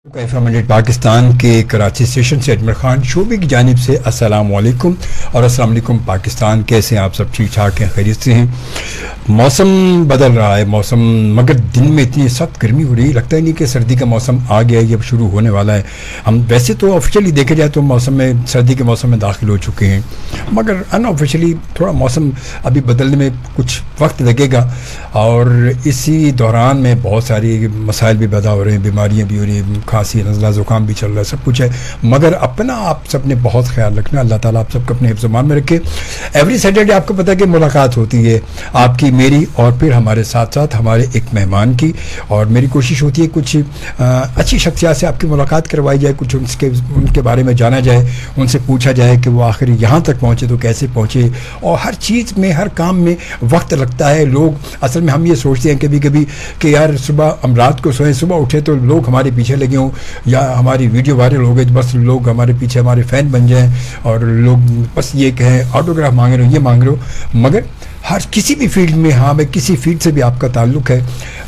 FM100 Pakistan के Karachi station से अजमल खान शोबे की जानिब से अस्सलाम वालेकुम और अस्सलाम वालेकुम पाकिस्तान। कैसे हैं आप सब? ठीक ठाक हैं, खैरियत से हैं? मौसम बदल रहा है मौसम, मगर दिन में इतनी सख्त गर्मी हो रही है, लगता ही नहीं कि सर्दी का मौसम आ गया है, अब शुरू होने वाला है। हम वैसे तो ऑफिशियली देखे जाए तो मौसम में सर्दी के मौसम में दाखिल हो चुके हैं, मगर अनऑफिशियली थोड़ा मौसम अभी बदलने में कुछ वक्त लगेगा और इसी दौरान में बहुत सारी मसाइल भी पैदा हो रहे हैं, बीमारियाँ भी हो रही हैं, खांसी नज़ला ज़ुकाम भी चल रहा है, सब कुछ है। मगर अपना आप सब ने बहुत ख्याल रखना, अल्लाह ताला आप सबको अपने हिफ्ज़-ए-मान में रखे। एवरी सैटरडे आपको पता है कि मुलाकात होती है आपकी मेरी और फिर हमारे साथ साथ हमारे एक मेहमान की, और मेरी कोशिश होती है कुछ अच्छी शख्सियत से आपकी मुलाकात करवाई जाए, कुछ उनके बारे में जाना जाए, उनसे पूछा जाए कि वो आखिर यहाँ तक पहुँचे तो कैसे पहुँचे। और हर चीज़ में, हर काम में वक्त लगता है। लोग असल में हम ये सोचते हैं कभी कभी कि यार सुबह हम रात को सोएं, सुबह उठे तो लोग हमारे पीछे लगे हों या हमारी वीडियो वायरल हो गई, बस लोग हमारे पीछे हमारे फ़ैन बन जाएं और लोग बस ये कहें ऑटोग्राफ मांग रहे हो, ये मांग रहे हो। मगर हर किसी भी फील्ड में, हाँ भाई किसी फील्ड से भी आपका ताल्लुक़ है,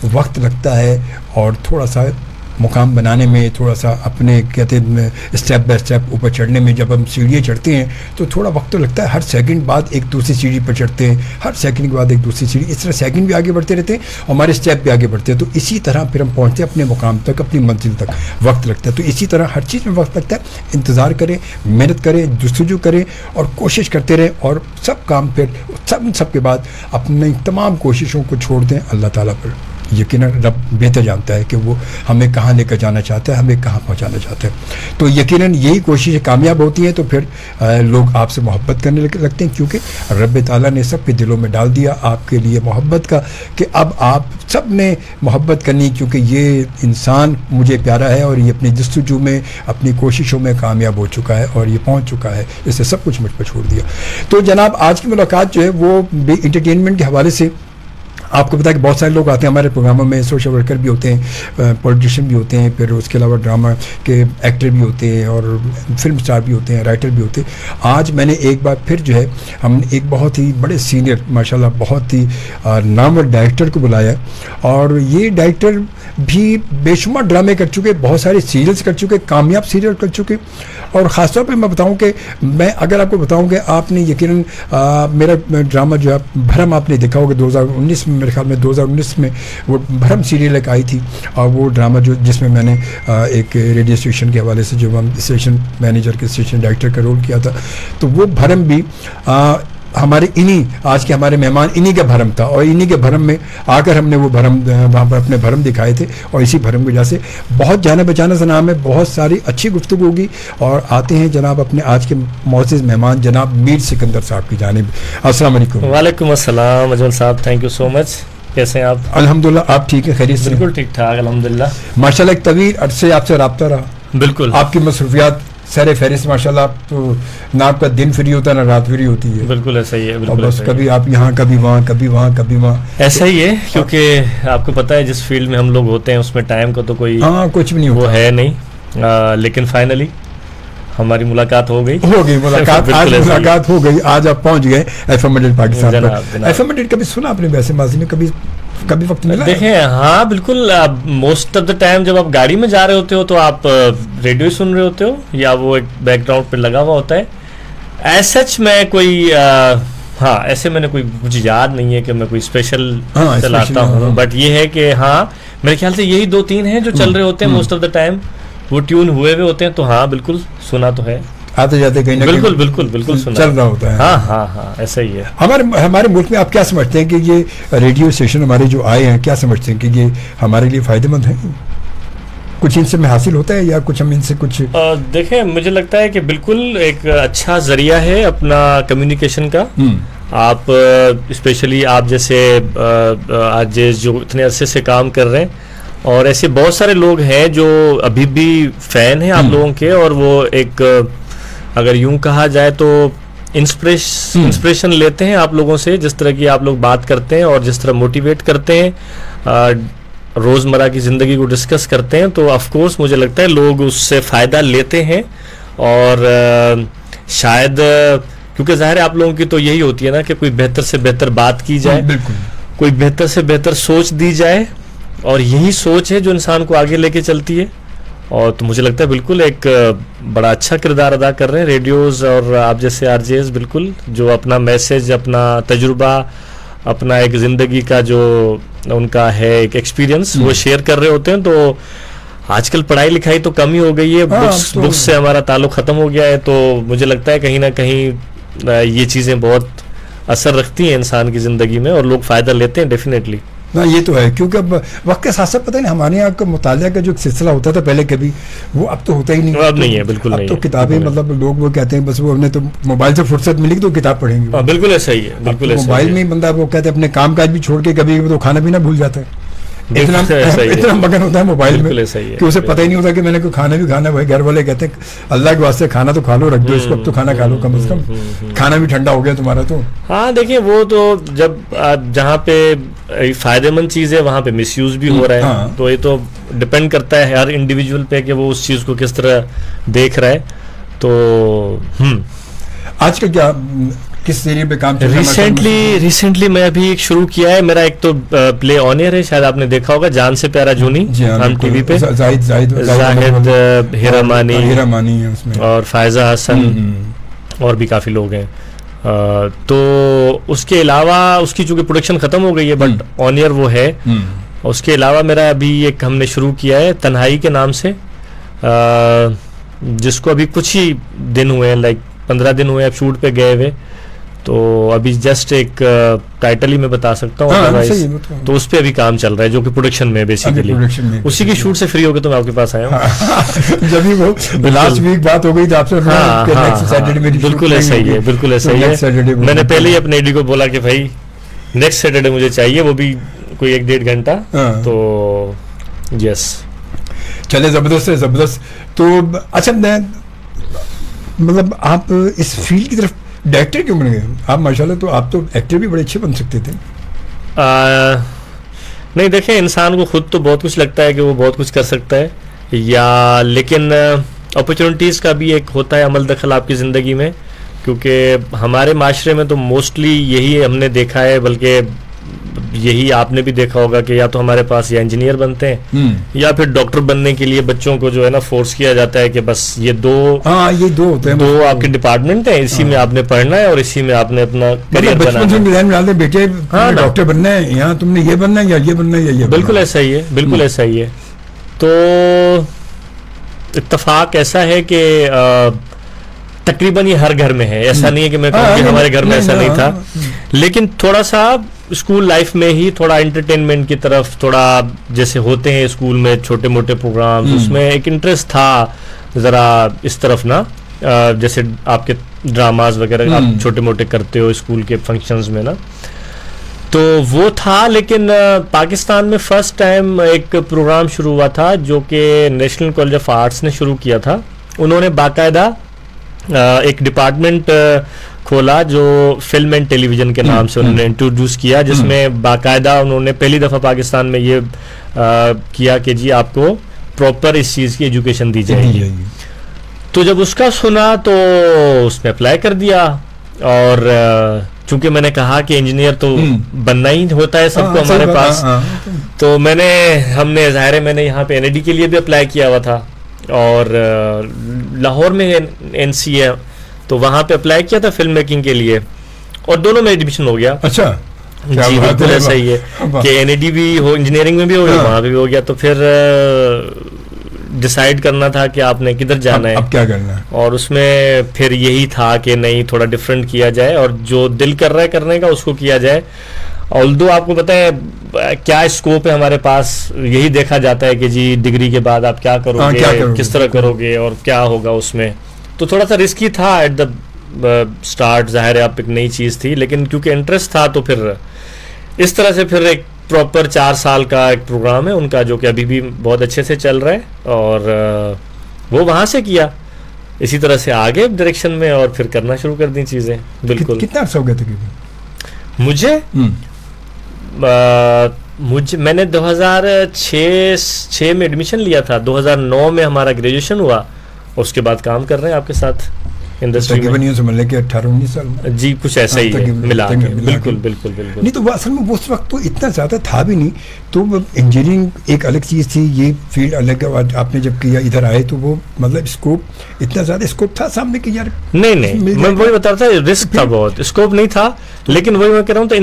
वक्त लगता है और थोड़ा सा मुकाम बनाने में, थोड़ा सा अपने कहते हैं स्टेप बाय स्टेप ऊपर चढ़ने में, जब हम सीढ़ियाँ चढ़ते हैं तो थोड़ा वक्त तो लगता है। हर सेकंड बाद एक दूसरी सीढ़ी पर चढ़ते हैं, हर सेकंड के बाद एक दूसरी सीढ़ी, इस तरह सेकंड भी आगे बढ़ते रहते हैं और हमारे स्टेप भी आगे बढ़ते हैं। तो इसी तरह फिर हम पहुँचते हैं अपने मुकाम तक, अपनी मंजिल तक वक्त लगता है। तो इसी तरह हर चीज़ में वक्त लगता है। इंतज़ार करें, मेहनत करें, जस्तजू करें और कोशिश करते रहें और सब काम फिर सब के बाद अपनी तमाम कोशिशों को छोड़ दें अल्लाह ताला पर। यकीनन रब बेहतर जानता है कि वो हमें कहाँ लेकर जाना चाहता है, हमें कहाँ पहुँचाना चाहता है। तो यकीनन यही कोशिशें कामयाब होती हैं तो फिर लोग आपसे मोहब्बत करने लगते हैं, क्योंकि रब ताला ने सबके दिलों में डाल दिया आपके लिए मोहब्बत का कि अब आप सब ने मोहब्बत करनी, क्योंकि ये इंसान मुझे प्यारा है और ये अपनी जस्तजू में, अपनी कोशिशों में कामयाब हो चुका है और ये पहुँच चुका है, इससे सब कुछ मुझ पर छोड़ दिया। तो जनाब आज की मुलाकात जो है वो इंटरटेनमेंट के हवाले से, आपको पता है कि बहुत सारे लोग आते हैं हमारे प्रोग्रामों में, सोशल वर्कर भी होते हैं, पॉलिटिशियन भी होते हैं, फिर उसके अलावा ड्रामा के एक्टर भी होते हैं और फिल्म स्टार भी होते हैं, राइटर भी होते हैं। आज मैंने एक बार फिर जो है हम एक बहुत ही बड़े सीनियर माशाल्लाह बहुत ही नामवर डायरेक्टर को बुलाया, और ये डायरेक्टर भी बेशुमार ड्रामे कर चुके, बहुत सारे सीरियल्स कर चुके, कामयाब सीरियल कर चुके। और ख़ासतौर पर मैं बताऊँ कि मैं अगर आपको बताऊँ कि आपने यकीनन मेरा ड्रामा जो है भरम आपने देखा होगा 2019 में, मेरे ख्याल में 2019 में वो भरम सीरियल एक आई थी, और वो ड्रामा जिसमें मैंने एक रेडियो स्टेशन के हवाले से, जो हम स्टेशन मैनेजर के, स्टेशन डायरेक्टर का रोल किया था, तो वो भरम भी हमारे आज के हमारे मेहमान इन्हीं का भरम था, और इन्हीं के भरम में आकर हमने वो भरम वहाँ पर अपने भरम दिखाए थे, और इसी भरम की वजह से बहुत जाना बचाना सा नाम है, बहुत सारी अच्छी गुफ्तगू होगी। और आते हैं जनाब अपने आज के मोअज़्ज़िज़ मेहमान जनाब मीर सिकंदर साहब की जानिब। अस्सलाम वालेकुम। वालेकुम अस्सलाम अजमल साहब, थैंक यू सो मच। कैसे हैं आप? अल्हम्दुलिल्लाह, आप ठीक है? खैरियत से? बिल्कुल ठीक ठाक अल्हम्दुलिल्लाह। माशाल्लाह एक तवील अरसे आपसे रब्ता रहा। बिल्कुल। आपकी मसरूफियात सर फहरिस्त माशाल्लाह, तो ना आपका दिन फ्री होता है ना रात फ्री होती है। बिल्कुल ऐसा ही है, बिल्कुल बस कभी आप यहाँ, कभी वहाँ, कभी वहाँ, कभी वहाँ, ऐसा ही है। क्योंकि आपको पता है जिस फील्ड में हम लोग होते हैं उसमें टाइम का तो कोई कुछ भी नहीं वो है नहीं, लेकिन फाइनली हमारी मुलाकात हो गई मुलाकात आज मुलाकात हो गई। आज आप पहुँच गए FM100 पाकिस्तान पर। FM100 कभी सुना आपने वैसे माजी में, कभी वक्त मिला? देखें, हाँ बिल्कुल। मोस्ट ऑफ द टाइम जब आप गाड़ी में जा रहे होते हो तो आप रेडियो सुन रहे होते हो या वो एक बैकग्राउंड पे लगा हुआ होता है। एज सच मैं कोई हाँ ऐसे मैंने कोई कुछ याद नहीं है कि मैं कोई स्पेशल चलाता हूँ, बट ये है कि हाँ मेरे ख्याल से यही 2-3 हैं जो चल रहे होते हैं मोस्ट ऑफ द टाइम, वो ट्यून हुए होते हैं। तो हाँ बिल्कुल सुना तो है, आते जाते कहीं ना बिल्कुल बिल्कुल बिल्कुल सुना चल रहा होता है। हाँ ऐसा ही है। हमारे मुल्क में आप क्या समझते हैं कि ये रेडियो स्टेशन हमारे जो आए हैं, क्या समझते हैं कि ये हमारे लिए फायदेमंद है? कुछ इनसे में हासिल होता है या कुछ हम इनसे कुछ देखें, मुझे लगता है कि बिल्कुल एक अच्छा जरिया है अपना कम्युनिकेशन का। आप स्पेशली आप जैसे आज जो इतने अरसे से काम कर रहे हैं, और ऐसे बहुत सारे लोग हैं जो अभी भी फैन हैं आप लोगों के, और वो एक अगर यूं कहा जाए तो इंस्पिरेशन लेते हैं आप लोगों से, जिस तरह की आप लोग बात करते हैं और जिस तरह मोटिवेट करते हैं, रोज़मर्रा की ज़िंदगी को डिस्कस करते हैं। तो ऑफ कोर्स मुझे लगता है लोग उससे फ़ायदा लेते हैं, और शायद क्योंकि ज़ाहिर है आप लोगों की तो यही होती है ना कि कोई बेहतर से बेहतर बात की जाए, कोई बेहतर से बेहतर सोच दी जाए, और यही सोच है जो इंसान को आगे लेके चलती है। और तो मुझे लगता है बिल्कुल एक बड़ा अच्छा किरदार अदा कर रहे हैं रेडियोज़ और आप जैसे आरजेएस, बिल्कुल जो अपना मैसेज, अपना तजुर्बा, अपना एक ज़िंदगी का जो उनका है एक एक्सपीरियंस वो शेयर कर रहे होते हैं। तो आजकल पढ़ाई लिखाई तो कम ही हो गई है, बुक्स से हमारा ताल्लुक ख़त्म हो गया है, तो मुझे लगता है कहीं ना कहीं ये चीज़ें बहुत असर रखती हैं इंसान की ज़िंदगी में और लोग फ़ायदा लेते हैं डेफिनेटली। ना ये तो है, क्योंकि अब वक्त के साथ साथ पता नहीं हमारे यहाँ का मुतालिया का जो सिलसिला होता था पहले कभी, वो अब तो होता ही नहीं। अब नहीं है, बिल्कुल नहीं है। अब तो किताबें मतलब लोग वो कहते हैं बस वो हमने तो मोबाइल से फुर्सत मिली तो किताब पढ़ेंगे। बिल्कुल ऐसा ही है, बिल्कुल ऐसा। मोबाइल में बंदा वो कहते हैं अपने काम काज भी छोड़ के कभी तो खाना पीना भूल जाता है, इतना मगन होता है मोबाइल में कि उसे पता ही नहीं होता कि मैंने कोई खाना भी खाना है। भाई घर वाले कहते हैं अल्लाह के वास्ते खाना तो खा लो, रख दो इसको, अब तो खाना खा लो कम से कम, खाना भी ठंडा हो गया तुम्हारा तो। हाँ देखिए, वो तो जब जहाँ पे फायदेमंद चीज़ है वहाँ पे मिसयूज भी हो रहा है। हाँ। तो ये तो डिपेंड करता है हर इंडिविजुअल पे कि वो उस चीज़ को किस तरह देख रहा है। तो आज का क्या किस एरिया पे काम चल रहा है? रिसेंटली मैं अभी एक शुरू किया है, मेरा एक तो प्ले ऑन एयर है, शायद आपने देखा होगा, जान से प्यारा जूनी, हम टीवी पे जाहिद हीरामानी है उसमें और फायजा हसन और भी काफी लोग हैं। तो उसके अलावा उसकी चूंकि प्रोडक्शन खत्म हो गई है बट ऑन एयर वो है। उसके अलावा मेरा अभी एक हमने शुरू किया है तन्हाई के नाम से, जिसको अभी कुछ ही दिन हुए हैं, लाइक 15 दिन हुए अब शूट पे गए हुए। तो अभी जस्ट एक टाइटल ही मैं बता सकता हूँ, तो उस पर अभी काम चल रहा है जो कि प्रोडक्शन में बेसिकली उसी की शूट से फ्री हो गए तो मैं आपके पास आया हूँ। जब भी वो लास्ट वीक बात हो गई तो आपसे बिल्कुल ऐसा ही है, बिल्कुल ऐसा ही है। मैंने पहले ही अपने एडी को बोला कि भाई नेक्स्ट सैटरडे मुझे चाहिए, वो भी कोई 1-1.5 घंटा। तो यस, चले जबरदस्त है, जबरदस्त। तो अच्छा, मतलब आप इस फील्ड की तरफ डायरेक्टर क्यों बन गए आप? माशाल्लाह, तो आप तो एक्टर भी बड़े अच्छे बन सकते थे। नहीं देखें, इंसान को खुद तो बहुत कुछ लगता है कि वो बहुत कुछ कर सकता है, या लेकिन अपॉर्चुनिटीज़ का भी एक होता है अमल दखल आपकी ज़िंदगी में, क्योंकि हमारे माशरे में तो मोस्टली यही हमने देखा है, बल्कि यही आपने भी देखा होगा कि या तो हमारे पास या इंजीनियर बनते हैं या फिर डॉक्टर बनने के लिए बच्चों को जो है ना फोर्स किया जाता है कि बस ये दो होते हैं, दो आपके डिपार्टमेंट है, इसी में आपने पढ़ना है और इसी में आपने अपना करियर बनाना है। बेटे डॉक्टर बनना है, यहाँ तुमने ये बनना है या ये बनना है या ये। बिल्कुल ऐसा ही है, बिल्कुल ऐसा ही है। तो इत्तेफाक ऐसा है कि तकरीबन ये हर घर में है, ऐसा नहीं है कि मैं कहूँ कि हमारे घर में ऐसा नहीं था, लेकिन थोड़ा सा स्कूल लाइफ में ही थोड़ा एंटरटेनमेंट की तरफ, थोड़ा जैसे होते हैं स्कूल में छोटे मोटे प्रोग्राम, उसमें एक इंटरेस्ट था ज़रा इस तरफ ना, जैसे आपके ड्रामाज वगैरह आप छोटे मोटे करते हो स्कूल के फंक्शंस में ना, तो वो था। लेकिन पाकिस्तान में फर्स्ट टाइम एक प्रोग्राम शुरू हुआ था जो कि नेशनल कॉलेज ऑफ आर्ट्स ने शुरू किया था। उन्होंने बाकायदा एक डिपार्टमेंट खोला जो फिल्म एंड टेलीविजन के नाम से उन्होंने इंट्रोड्यूस किया, जिसमें बाकायदा उन्होंने पहली दफ़ा पाकिस्तान में ये किया कि जी आपको प्रॉपर इस चीज़ की एजुकेशन दी जाएगी। तो जब उसका सुना तो उसमें अप्लाई कर दिया, और चूंकि मैंने कहा कि इंजीनियर तो बनना ही होता है सबको हमारे पास, तो हमने ज़ाहिर है मैंने यहाँ पे NID के लिए भी अप्लाई किया हुआ था, और लाहौर में NC है तो वहाँ पे अप्लाई किया था फिल्म मेकिंग के लिए, और दोनों में एडमिशन हो गया। अच्छा, जी बिल्कुल ऐसा ही है कि NID भी हो, इंजीनियरिंग में भी हो गया, वहाँ पे भी हो गया। तो फिर डिसाइड करना था कि आपने किधर जाना है, अब क्या करना है, और उसमें फिर यही था कि नहीं थोड़ा डिफरेंट किया जाए और जो दिल कर रहा है करने का उसको किया जाए। ऑल्दो आपको पता है क्या स्कोप है हमारे पास, यही देखा जाता है कि जी डिग्री के बाद आप क्या करोगे, किस तरह करोगे और क्या होगा उसमें। तो थोड़ा सा रिस्की था एट द स्टार्ट, जाहिर है आप एक नई चीज़ थी, लेकिन क्योंकि इंटरेस्ट था तो फिर इस तरह से फिर एक प्रॉपर 4 साल का एक प्रोग्राम है उनका जो कि अभी भी बहुत अच्छे से चल रहा है, और वो वहाँ से किया, इसी तरह से आगे डायरेक्शन में और फिर करना शुरू कर दी चीज़ें। बिल्कुल। कितना अर्सा हो गया तकरीबन? मुझे मैंने 2006 में एडमिशन लिया था, 2009 में हमारा ग्रेजुएशन हुआ, उसके बाद काम कर रहे हैं आपके साथ। इंडस्ट्री तकरीबन में। यूँ समझ लें कि 18-19 साल जी कुछ ऐसा ही है तकरीबन- मिला के। तकरीबन मिला बिल्कुल के। बिल्कुल बिल्कुल नहीं तो वो असल में उस वक्त तो इतना ज़्यादा था भी नहीं, तो इंजीनियरिंग एक अलग चीज़ थी, ये फील्ड अलग है। और आपने जब किया इधर आए तो वो मतलब स्कोप इतना ज़्यादा स्कोप था सामने कि यार नहीं नहीं, मिल मैं जाएगा। वही बता रहा था, रिस्क था बहुत, स्कोप नहीं था, लेकिन वही मैं कह रहा हूँ, तो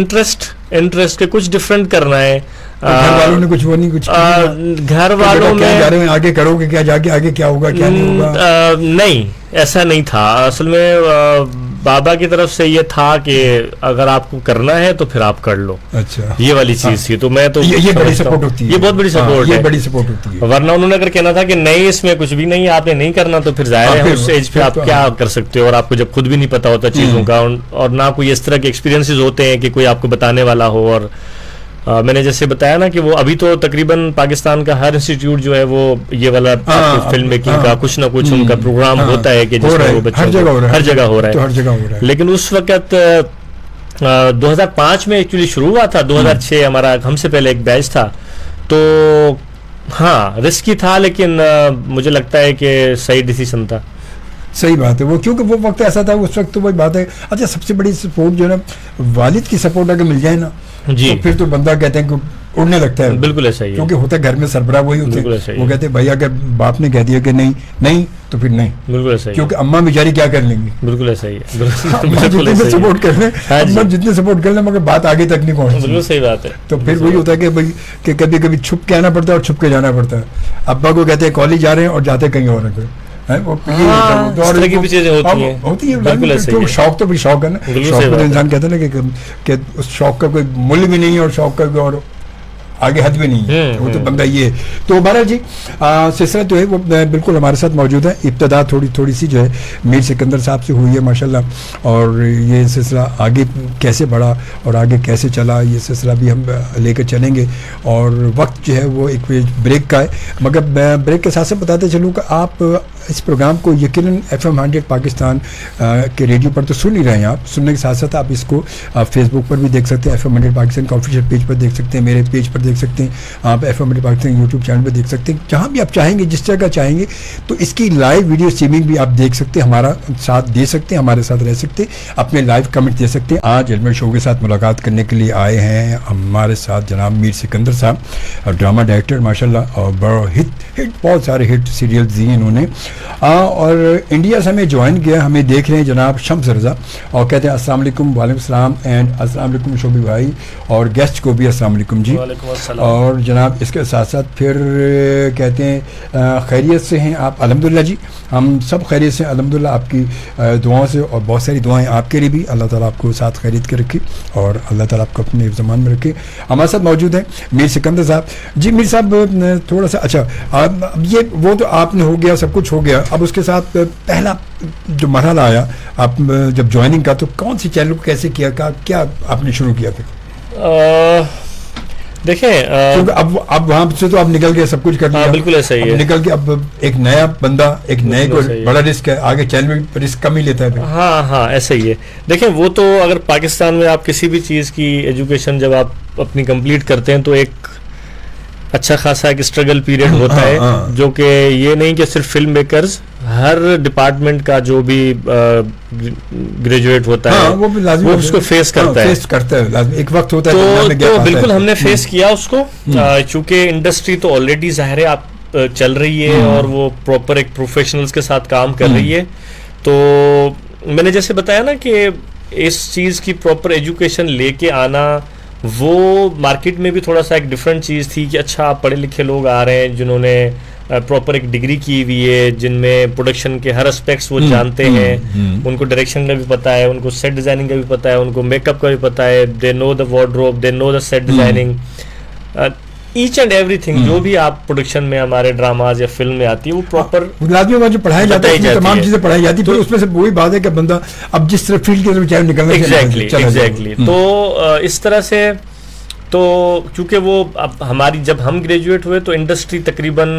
इंटरेस्ट के कुछ डिफरेंट करना है। तो घर वालों ने कुछ वो नहीं कुछ किया? घर कि वालों बेटा क्या जा में रहे हैं, आगे करोगे क्या, जाके आगे क्या होगा क्या नहीं होगा? नहीं, ऐसा नहीं था असल में। बाबा की तरफ से ये था कि अगर आपको करना है तो फिर आप कर लो, अच्छा, ये वाली चीज थी। तो मैं तो ये बड़ी समझता हूँ, सपोर्ट होती है, ये बहुत बड़ी हाँ, सपोर्ट ये है। बड़ी सपोर्ट होती है। वरना उन्होंने अगर कहना था कि नहीं इसमें कुछ भी नहीं, आपने नहीं करना, तो फिर जाहिर है फिर उस एज पे फिर आप तो क्या कर सकते हो, और आपको जब खुद भी नहीं पता होता चीज़ों का, और ना कोई इस तरह के एक्सपीरियंसेस होते हैं कि कोई आपको बताने वाला हो। और मैंने जैसे बताया ना कि वो अभी तो तकरीबन पाकिस्तान का हर इंस्टीट्यूट जो है वो ये वाला फिल्म मेकिंग का कुछ ना कुछ उनका प्रोग्राम होता है कि जिसमें वो बच्चों हर जगह हो रहा है, हर जगह हो रहा है, तो हर जगह हो रहा है। लेकिन उस वक्त 2005 में एक्चुअली शुरू हुआ था, 2006 हमारा हमसे पहले एक बैच था, तो हाँ रिस्की था, लेकिन मुझे लगता है कि सही डिसीजन था। सही बात है वो, क्योंकि वो वक्त ऐसा था उस वक्त, तो वही बात है। अच्छा, सबसे बड़ी सपोर्ट जो है ना, वालिद की सपोर्ट अगर मिल जाए ना, जी तो फिर तो बंदा कहते हैं कि उड़ने लगता है। बिल्कुल ऐसा ही है, क्योंकि होता है घर में सरबराह वही होते बिल्कुल हैं, ऐसा ही वो है। कहते हैं भाई अगर बाप ने कह दिया कि नहीं नहीं तो फिर नहीं, बिल्कुल ऐसा ही है, क्योंकि अम्मा बेचारी क्या कर लेंगी। बिल्कुल ऐसा ही है, अम्मा बिल्कुल जितने ऐसा ही है। सपोर्ट कर ले, हाँ जी। अम्मा जितने सपोर्ट कर ले, मगर बात आगे तक नहीं बिल्कुल पहुंचती। सही बात है। तो फिर वही होता है कि भाई कि कभी कभी छुप के आना पड़ता है और छुप के जाना पड़ता है। अब्बा को कहते हैं कॉलेज जा रहे हैं और जाते कहीं और हैं, वो ये हाँ, होता है, वो तो इस और तरह की वो- भी चीजें होती अब हैं। होती है बिल्कुल ऐसा ही तो है। शौक तो भी शौक है ना, बिल्कुल शौक सही को तो बात है। इंसान कहता है ना कि उस शौक का कोई मूल्य भी नहीं है और शौक का कोई और आगे हद भी नहीं है, वो तो बंदा ये है। तो बहरहाल जी सिलसिला जो है वो बिल्कुल हमारे साथ मौजूद है। इब्तदा थोड़ी सी जो है मीर सिकंदर साहब से हुई है माशाल्लाह, और ये सिलसिला आगे कैसे बढ़ा और आगे कैसे चला, ये सिलसिला भी हम लेकर चलेंगे। और वक्त जो है वो एक ब्रेक का है, मगर ब्रेक के साथ साथ बताते चलूँ कि आप इस प्रोग्राम को यकीनन FM 100 पाकिस्तान के रेडियो पर तो सुन ही रहे हैं। आप सुनने के साथ साथ आप इसको फेसबुक पर भी देख सकते हैं, FM 100 पाकिस्तान का ऑफिशियल पेज पर देख सकते हैं, मेरे पेज पर देख सकते हैं, आप FM 100 पाकिस्तान यूट्यूब चैनल पर देख सकते हैं, जहाँ भी आप चाहेंगे, जिस जगह चाहेंगे। तो इसकी लाइव वीडियो स्ट्रीमिंग भी आप देख सकते हैं, हमारा साथ दे सकते हैं, हमारे साथ रह सकते हैं, अपने लाइव कमेंट दे सकते हैं। आज इल्म शो के साथ मुलाकात करने के लिए आए हैं हमारे साथ जनाब मीर सिकंदर साहब, ड्रामा डायरेक्टर माशाल्लाह, और बड़ा हिट बहुत सारे हिट सीरियल दिए इन्होंने। और इंडिया से हमें ज्वाइन किया, हमें देख रहे हैं जनाब शम्स रज़ा, और कहते हैं अस्सलाम वालेकुम, वालेकुम सलाम, एंड अस्सलाम वालेकुम शोभी भाई, और गेस्ट को भी अस्सलाम वालेकुम जी। वालेकुम अस्सलाम। और जनाब इसके साथ साथ फिर कहते हैं खैरियत से हैं आप? अल्हम्दुलिल्लाह जी, हम सब खैरियत से अल्हम्दुलिल्लाह, आपकी दुआओं से, और बहुत सारी दुआएं आपके लिए भी। अल्लाह ताला आपको साथ खैरियत के रखे और अल्लाह ताला आपको अपने ज़मान में रखे। हमारे साथ मौजूद हैं मीर सिकंदर साहब जी। मीर साहब थोड़ा सा, अच्छा अब ये वो तो आपने हो गया, सब कुछ हो गया, अब उसके साथ पहला जो मरहला आया आप जब ज्वाइनिंग का, तो कौन सी चैनल को कैसे किया, क्या आपने शुरू किया फिर? देखें क्योंकि अब वहां से तो आप निकल गए, सब कुछ कर लिया, बिल्कुल ऐसा ही अब है। निकल के अब एक नया बंदा, एक नए को बिल्कुल ऐसा ही है। बड़ा रिस्क है, आगे चैनल में रिस्क कम ही लेता है फिर। हाँ ऐसा ही है। देखें वो तो अगर पाकिस्तान में आप किसी भी चीज़ की एजुकेशन जब आप अपनी कंप्लीट करते हैं तो एक अच्छा खासा एक स्ट्रगल पीरियड होता है, जो कि ये नहीं कि सिर्फ फिल्म मेकर्स, हर डिपार्टमेंट का जो भी ग्रेजुएट होता है वो भी लाज़मी वो उसको फेस करता है। फेस करता है लाज़मी, एक वक्त होता है तो में gap आता बिल्कुल है। हमने फेस किया उसको, चूंकि इंडस्ट्री तो ऑलरेडी ज़ाहिर है आप चल रही है और वो प्रॉपर एक प्रोफेशनल्स के साथ काम कर रही है। तो मैंने जैसे बताया ना कि इस चीज़ की प्रॉपर एजुकेशन लेके आना, वो मार्केट में भी थोड़ा सा एक डिफरेंट चीज़ थी कि अच्छा आप पढ़े लिखे लोग आ रहे हैं जिन्होंने प्रॉपर एक डिग्री की हुई है, जिनमें प्रोडक्शन के हर एस्पेक्ट्स वो जानते हैं, उनको डायरेक्शन का भी पता है, उनको सेट डिज़ाइनिंग का भी पता है, उनको मेकअप का भी पता है, they know the wardrobe, they know the set designing, each and everything जो भी आप प्रोडक्शन में हमारे ड्रामाज या फिल्म में आती है वो प्रॉपर लाजमी बात जो पढ़ाया जाता है, बताई उसमें तमाम जाती है। चीजें पढ़ाई जाती है, फिर उसमें से वही बात है कि बंदा अब जिस तरह फील्ड की तरफ चाहे निकलना एग्जैक्टली। तो इस तरह से तो क्योंकि वो अब हमारी जब हम ग्रेजुएट हुए तो इंडस्ट्री तकरीबन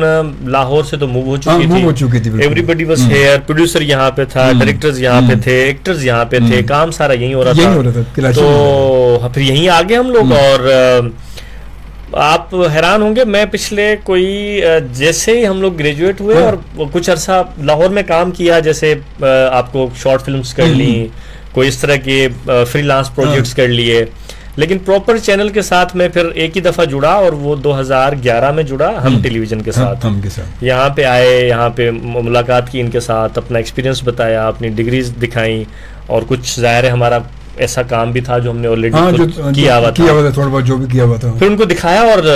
लाहौर से तो मूव हो चुकी थी, एवरीबडी वाज हियर, प्रोड्यूसर यहाँ पे था, डायरेक्टर्स यहाँ पे थे, एक्टर्स यहाँ पे थे, काम सारा यहीं हो रहा था, तो फिर यहीं आ गए हम लोग। और आप हैरान होंगे, मैं पिछले कोई जैसे ही हम लोग ग्रेजुएट हुए और कुछ अरसा लाहौर में काम किया, जैसे आपको शॉर्ट फिल्म्स कर ली, कोई इस तरह के फ्रीलांस प्रोजेक्ट्स कर लिए, लेकिन प्रॉपर चैनल के साथ मैं फिर एक ही दफ़ा जुड़ा और वो 2011 में जुड़ा हम टेलीविज़न के साथ। हम के साथ यहाँ पे आए, यहाँ पे मुलाकात की इनके साथ, अपना एक्सपीरियंस बताया, अपनी डिग्रीज दिखाई, और कुछ ज़ाहिर है हमारा ऐसा काम भी था जो हमने ऑलरेडी किया हुआ था, थोड़ा बहुत जो भी किया हुआ था, फिर उनको दिखाया और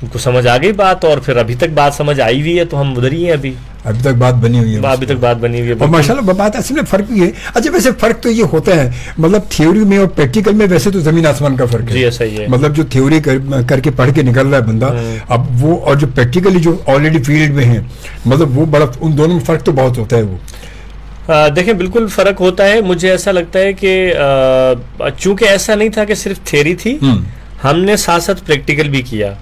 उनको समझ आ गई बात, और फिर अभी तक बात समझ आई हुई है, तो हम उधर ही हैं अभी तक बात बनी हुई है, अभी तक बात बनी हुई है। और माशाल्लाह बात असल में फर्क भी है। अच्छा, वैसे फर्क तो ये होता है, मतलब थ्योरी में और प्रैक्टिकल में वैसे तो जमीन आसमान का फर्क है। जी ऐसा ही है। मतलब जो थ्योरी करके पढ़ के निकल रहा है बंदा, अब वो और जो प्रैक्टिकली जो ऑलरेडी फील्ड में है, मतलब वो बड़ा, उन दोनों में फर्क तो बहुत होता है। वो देखें बिल्कुल फ़र्क होता है। मुझे ऐसा लगता है कि चूंकि ऐसा नहीं था कि सिर्फ थ्योरी थी, हमने साथ साथ प्रैक्टिकल भी किया।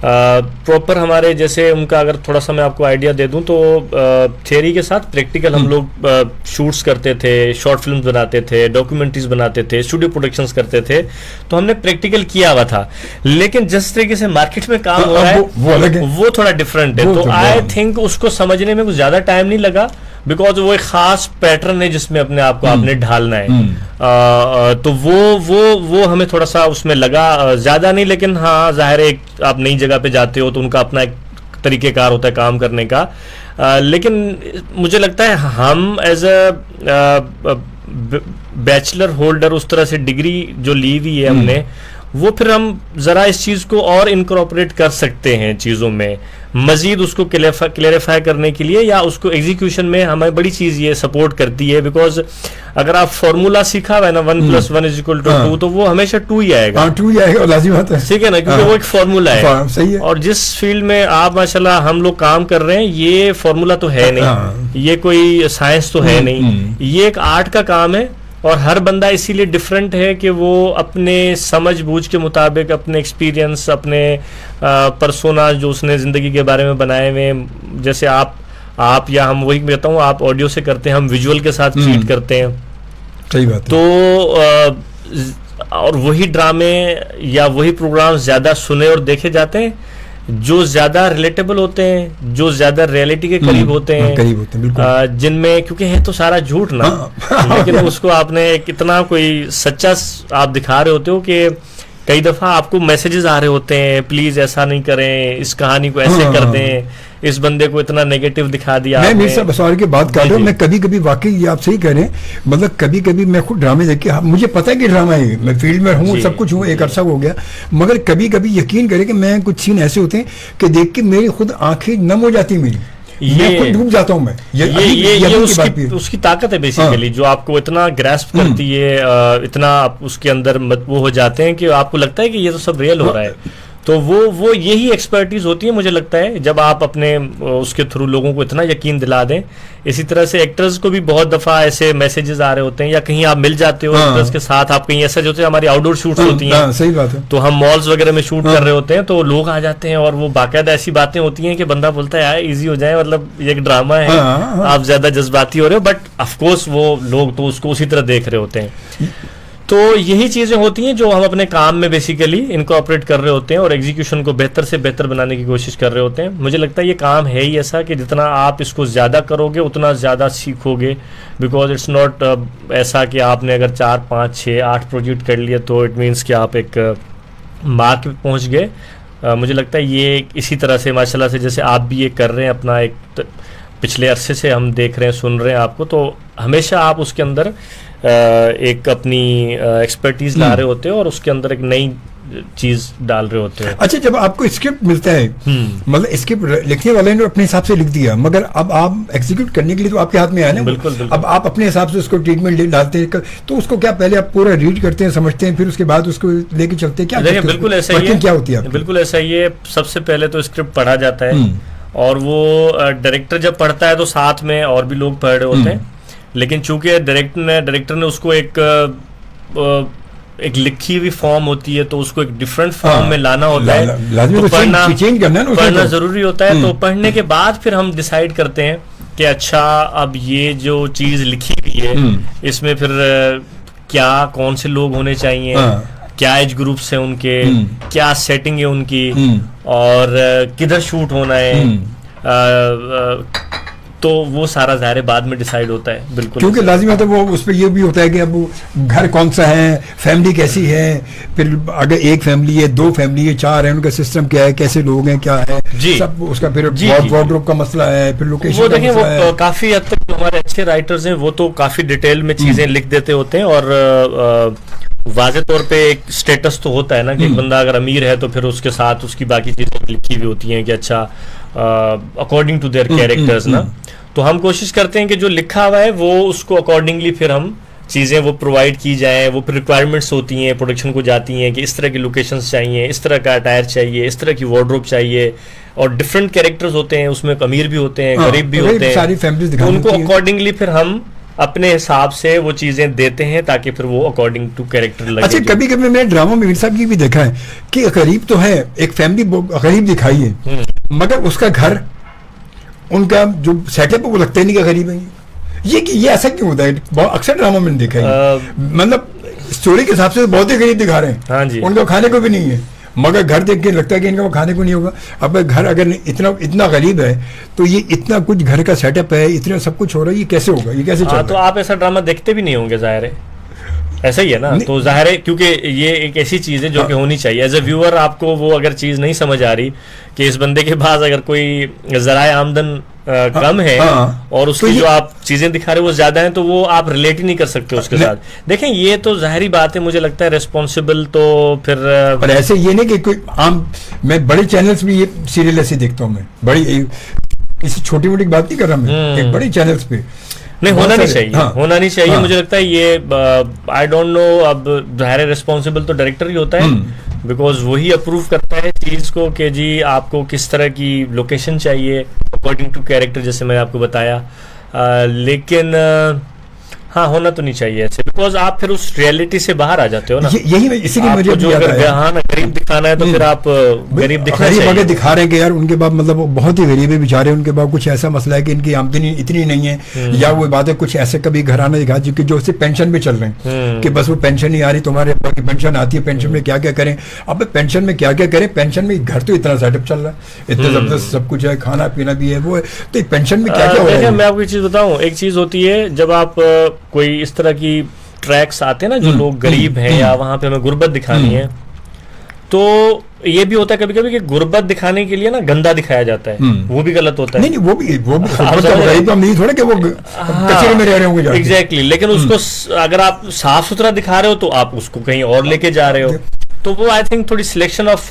प्रॉपर हमारे जैसे उनका अगर थोड़ा सा मैं आपको आइडिया दे दूं तो थ्योरी के साथ प्रैक्टिकल हम लोग शूट्स करते थे, शॉर्ट फिल्म्स बनाते थे, डॉक्यूमेंट्रीज बनाते थे, स्टूडियो प्रोडक्शंस करते थे, तो हमने प्रैक्टिकल किया हुआ था। लेकिन जिस तरीके से मार्केट में काम हो रहा है वो थोड़ा डिफरेंट है, तो आई थिंक उसको समझने में कुछ ज़्यादा टाइम नहीं लगा, बिकॉज वो एक खास पैटर्न है जिसमें अपने आप को आपने ढालना है। तो वो हमें थोड़ा सा उसमें लगा, ज्यादा नहीं, लेकिन हाँ जाहिर है आप नई जगह पे जाते हो तो उनका अपना एक तरीकेकार होता है काम करने का। लेकिन मुझे लगता है हम एज अ बैचलर होल्डर उस तरह से डिग्री जो ली हुई है हमने, वो फिर हम ज़रा इस चीज़ को और इनकॉर्पोरेट कर सकते हैं चीज़ों में, मज़ीद उसको क्लेरिफाई करने के लिए, या उसको एग्जीक्यूशन में हमें बड़ी चीज़ ये सपोर्ट करती है। बिकॉज अगर आप फार्मूला सीखा हुआ है ना 1+1=2, तो वो हमेशा 2 ही आएगा, 2 ही आएगा, लाज़िम बात है, ठीक है ना, क्योंकि वो एक फार्मूला है। सही है। और जिस फील्ड में आप माशाल्लाह हम लोग काम कर रहे हैं, ये फार्मूला तो है नहीं, ये कोई साइंस तो है नहीं, ये एक आर्ट का काम है। और हर बंदा इसीलिए डिफरेंट है कि वो अपने समझ बूझ के मुताबिक, अपने एक्सपीरियंस, अपने पर्सोना जो उसने ज़िंदगी के बारे में बनाए हुए, जैसे आप या हम, वही कहता हूँ, आप ऑडियो से करते हैं, हम विजुअल के साथ ट्रीट करते हैं। सही बात है। तो और वही ड्रामे या वही प्रोग्राम ज़्यादा सुने और देखे जाते हैं जो ज्यादा रिलेटेबल होते हैं, जो ज्यादा रियलिटी के करीब होते हैं, जिनमें, क्योंकि है तो सारा झूठ ना, लेकिन उसको आपने कितना कोई सच्चा आप दिखा रहे होते हो कि कई दफा आपको मैसेजेस आ रहे होते हैं, प्लीज ऐसा नहीं करें, इस कहानी को ऐसे कर दें, इस बंदे को इतना नेगेटिव दिखा दिया। मैं मीर साहब सवाल की बात कर रहा हूँ, मैं कभी कभी वाकई ये आप सही कह रहे हैं, मतलब कभी कभी मैं खुद ड्रामे देख के, मुझे पता है कि ड्रामा है, मैं फील्ड में हूँ, सब कुछ हूँ, एक अरसा हो गया, मगर कभी कभी यकीन करें कि मैं कुछ सीन ऐसे होते हैं कि देख के मेरी खुद आंखें नम हो जाती मेरी, मैं खुद डूब जाता हूँ मैं। ये उसकी ताकत है बेसिकली, जो आपको इतना ग्रैस्प करती है, इतना आप उसके अंदर वो हो जाते हैं कि आपको लगता है कि ये तो सब रियल हो रहा है। तो वो यही एक्सपर्टीज होती है, मुझे लगता है, जब आप अपने उसके थ्रू लोगों को इतना यकीन दिला दें। इसी तरह से एक्टर्स को भी बहुत दफा ऐसे मैसेजेस आ रहे होते हैं, या कहीं आप मिल जाते हो एक्टर्स के साथ, आप कहीं ऐसा जो होते हैं, हमारी आउटडोर शूट्स होती हैं, सही बात है, तो हम मॉल्स वगैरह में शूट कर रहे होते हैं, तो लोग आ जाते हैं और वो बाकायदा ऐसी बातें होती हैं कि बंदा बोलता है यार इजी हो जाए, मतलब ये एक ड्रामा है, आप ज्यादा जज्बाती हो रहे हो, बट ऑफकोर्स वो लोग तो उसको उसी तरह देख रहे होते हैं। तो यही चीज़ें होती हैं जो हम अपने काम में बेसिकली इनकॉर्पोरेट कर रहे होते हैं और एग्जीक्यूशन को बेहतर से बेहतर बनाने की कोशिश कर रहे होते हैं। मुझे लगता है ये काम है ही ऐसा कि जितना आप इसको ज़्यादा करोगे उतना ज़्यादा सीखोगे, बिकॉज इट्स नॉट ऐसा कि आपने अगर 4, 5, 6, 8 प्रोजेक्ट कर लिए तो इट मीन्स कि आप एक मार्क पे पहुँच गए। मुझे लगता है ये इसी तरह से माशाल्लाह से जैसे आप भी ये कर रहे हैं अपना, एक पिछले अरसे से हम देख रहे हैं, सुन रहे हैं आपको, तो हमेशा आप उसके अंदर एक अपनी एक्सपर्टीज ला रहे होते हो और उसके अंदर एक नई चीज डाल रहे होते हो। अच्छा, जब आपको स्क्रिप्ट मिलता है, मतलब स्क्रिप्ट लिखने वाले ने अपने हिसाब से लिख दिया, मगर अब आप एग्जीक्यूट करने के लिए तो आपके हाथ में आया ना। बिल्कुल। अब आप अपने हिसाब से उसको ट्रीटमेंट डालते हैं, तो उसको क्या पहले आप पूरा रीड करते हैं, समझते हैं, फिर उसके बाद उसको लेके चलते हैं, क्या? देखिए बिल्कुल ऐसा ही है, क्या होती है? बिल्कुल ऐसा ही है। सबसे पहले तो स्क्रिप्ट पढ़ा जाता है और वो डायरेक्टर जब पढ़ता है तो साथ में और भी लोग पढ़ रहे होते हैं, लेकिन चूंकि डायरेक्टर ने उसको एक लिखी हुई फॉर्म होती है तो उसको एक डिफरेंट फॉर्म में लाना होता है, तो पढ़ना जरूरी होता है। तो पढ़ने के बाद फिर हम डिसाइड करते हैं कि अच्छा अब ये जो चीज लिखी हुई है इसमें फिर क्या कौन से लोग होने चाहिए, क्या एज ग्रुप्स हैं उनके, क्या सेटिंग है उनकी, और किधर शूट होना है, तो वो सारा ज़ाहिर बाद में डिसाइड होता है। बिल्कुल, क्योंकि लाजिम है तो वो उस पर ये भी होता है कि अब वो घर कौन सा है, फैमिली कैसी है, फिर अगर एक फैमिली है, दो फैमिली है, चार है, उनका सिस्टम क्या है, कैसे लोग हैं, क्या है, सब उसका फिर वार्डरोब का मसला है, फिर लोकेशन वो देखिए वो काफी हद तक हमारे अच्छे राइटर्स हैं, वो तो काफी डिटेल में चीजें लिख देते होते हैं, और वाज़े तौर पे एक स्टेटस तो होता है ना कि एक बंदा अगर अमीर है तो फिर उसके साथ उसकी बाकी चीजें लिखी हुई होती हैं कि अच्छा अकॉर्डिंग टू देयर कैरेक्टर्स ना। तो हम कोशिश करते हैं कि जो लिखा हुआ है वो उसको अकॉर्डिंगली फिर हम चीज़ें वो प्रोवाइड की जाएं। वो फिर रिक्वायरमेंट्स होती हैं, प्रोडक्शन को जाती हैं कि इस तरह की लोकेशंस चाहिए, इस तरह का अटायर चाहिए, इस तरह की वार्डरोब चाहिए, और डिफरेंट कैरेक्टर्स होते हैं उसमें, अमीर भी होते हैं, गरीब भी होते हैं, सारी फैमिलीज तो उनको अकॉर्डिंगली फिर हम अपने हिसाब से वो चीजें देते हैं ताकि फिर वो अकॉर्डिंग टू कैरेक्टर लगे। अच्छा, कभी कभी मैंने ड्रामा में मीर साहब की भी देखा है कि गरीब तो है, एक फैमिली गरीब दिखाई है, मगर उसका घर, उनका जो सेटअप है वो लगता ही नहीं कि गरीब है। ये ऐसा क्यों होता है? बहुत अक्सर ड्रामा में देखा है, मतलब स्टोरी के हिसाब से बहुत ही गरीब दिखा रहे हैं, हाँ जी, उनका खाने को भी नहीं है, मगर घर देख के लगता है कि इनका वो खाने को नहीं होगा। अब घर अगर इतना गरीब है तो ये इतना कुछ घर का सेटअप है, इतना सब कुछ हो रहा है, ये कैसे होगा, ये कैसे चलेगा? तो आप ऐसा ड्रामा देखते भी नहीं होंगे, जाहिर है ऐसा ही है ना। तो जाहिर है क्योंकि ये एक ऐसी चीज है जो कि होनी चाहिए। एज ए व्यूअर आपको वो अगर चीज नहीं समझ आ रही कि इस बंदे के पास अगर कोई जराए आमदन कम है और उसकी जो आप चीजें दिखा रहे हो वो ज्यादा है, तो वो आप रिलेट ही नहीं कर सकते उसके साथ। देखें ये तो जाहिर बात है, मुझे लगता है रेस्पॉन्सिबल तो फिर और ऐसे ये नहीं कि कोई आम, मैं बड़े चैनल्स में ये सीरियल ऐसे देखता हूँ, मैं बड़ी किसी छोटी मोटी बात नहीं कर रहा, मैं एक बड़ी चैनल्स पे नहीं होना नहीं चाहिए, होना नहीं चाहिए। मुझे लगता है ये आई डोंट नो, अब जाहिर रिस्पॉन्सिबल तो डायरेक्टर ही होता है, बिकॉज वही अप्रूव करता है चीज को कि जी आपको किस तरह की लोकेशन चाहिए अकॉर्डिंग टू कैरेक्टर, जैसे मैंने आपको बताया। लेकिन हाँ होना तो नहीं चाहिए ऐसे, बिकॉज आप फिर उस रियलिटी से बाहर आ जाते हो ना। यही इसीलिए मुझे जो अगर गरीब दिखाना है तो फिर आप गरीब दिखना चाहिए। दिखा रहे हैं कि यार उनके पास मतलब बहुत ही गरीब है बेचारे, उनके पास कुछ ऐसा मसला है कि इनकी आमदनी इतनी नहीं है, या वो बात है कुछ ऐसे कभी घराना दिखा कि जो सिर्फ पेंशन पे चल रहे हैं कि बस वो पेंशन नहीं आ रही, तुम्हारे पेंशन आती है, पेंशन में क्या क्या करें। अब पेंशन में क्या क्या करें, पेंशन में घर तो इतना सेटअप चल रहा है, इतना जबरदस्त सब कुछ है, खाना पीना भी है, वो है, तो पेंशन में क्या क्या हो रहा है। मैं आपको एक चीज बताऊं, एक चीज होती है जब आप कोई इस तरह की ट्रैक्स आते हैं ना, जो लोग गरीब हैं या वहां पे हमें गुर्बत दिखानी है, तो ये भी होता है कभी कभी कि गुर्बत दिखाने के लिए ना गंदा दिखाया जाता है, वो भी गलत होता है। नहीं वो भी गरीब नहीं थोड़ा कि वो कचरे में रह रहे होंगे। एग्जैक्टली, लेकिन उसको अगर आप साफ सुथरा दिखा रहे हो तो आप उसको कहीं और लेके जा रहे हो, तो वो आई थिंक थोड़ी सिलेक्शन ऑफ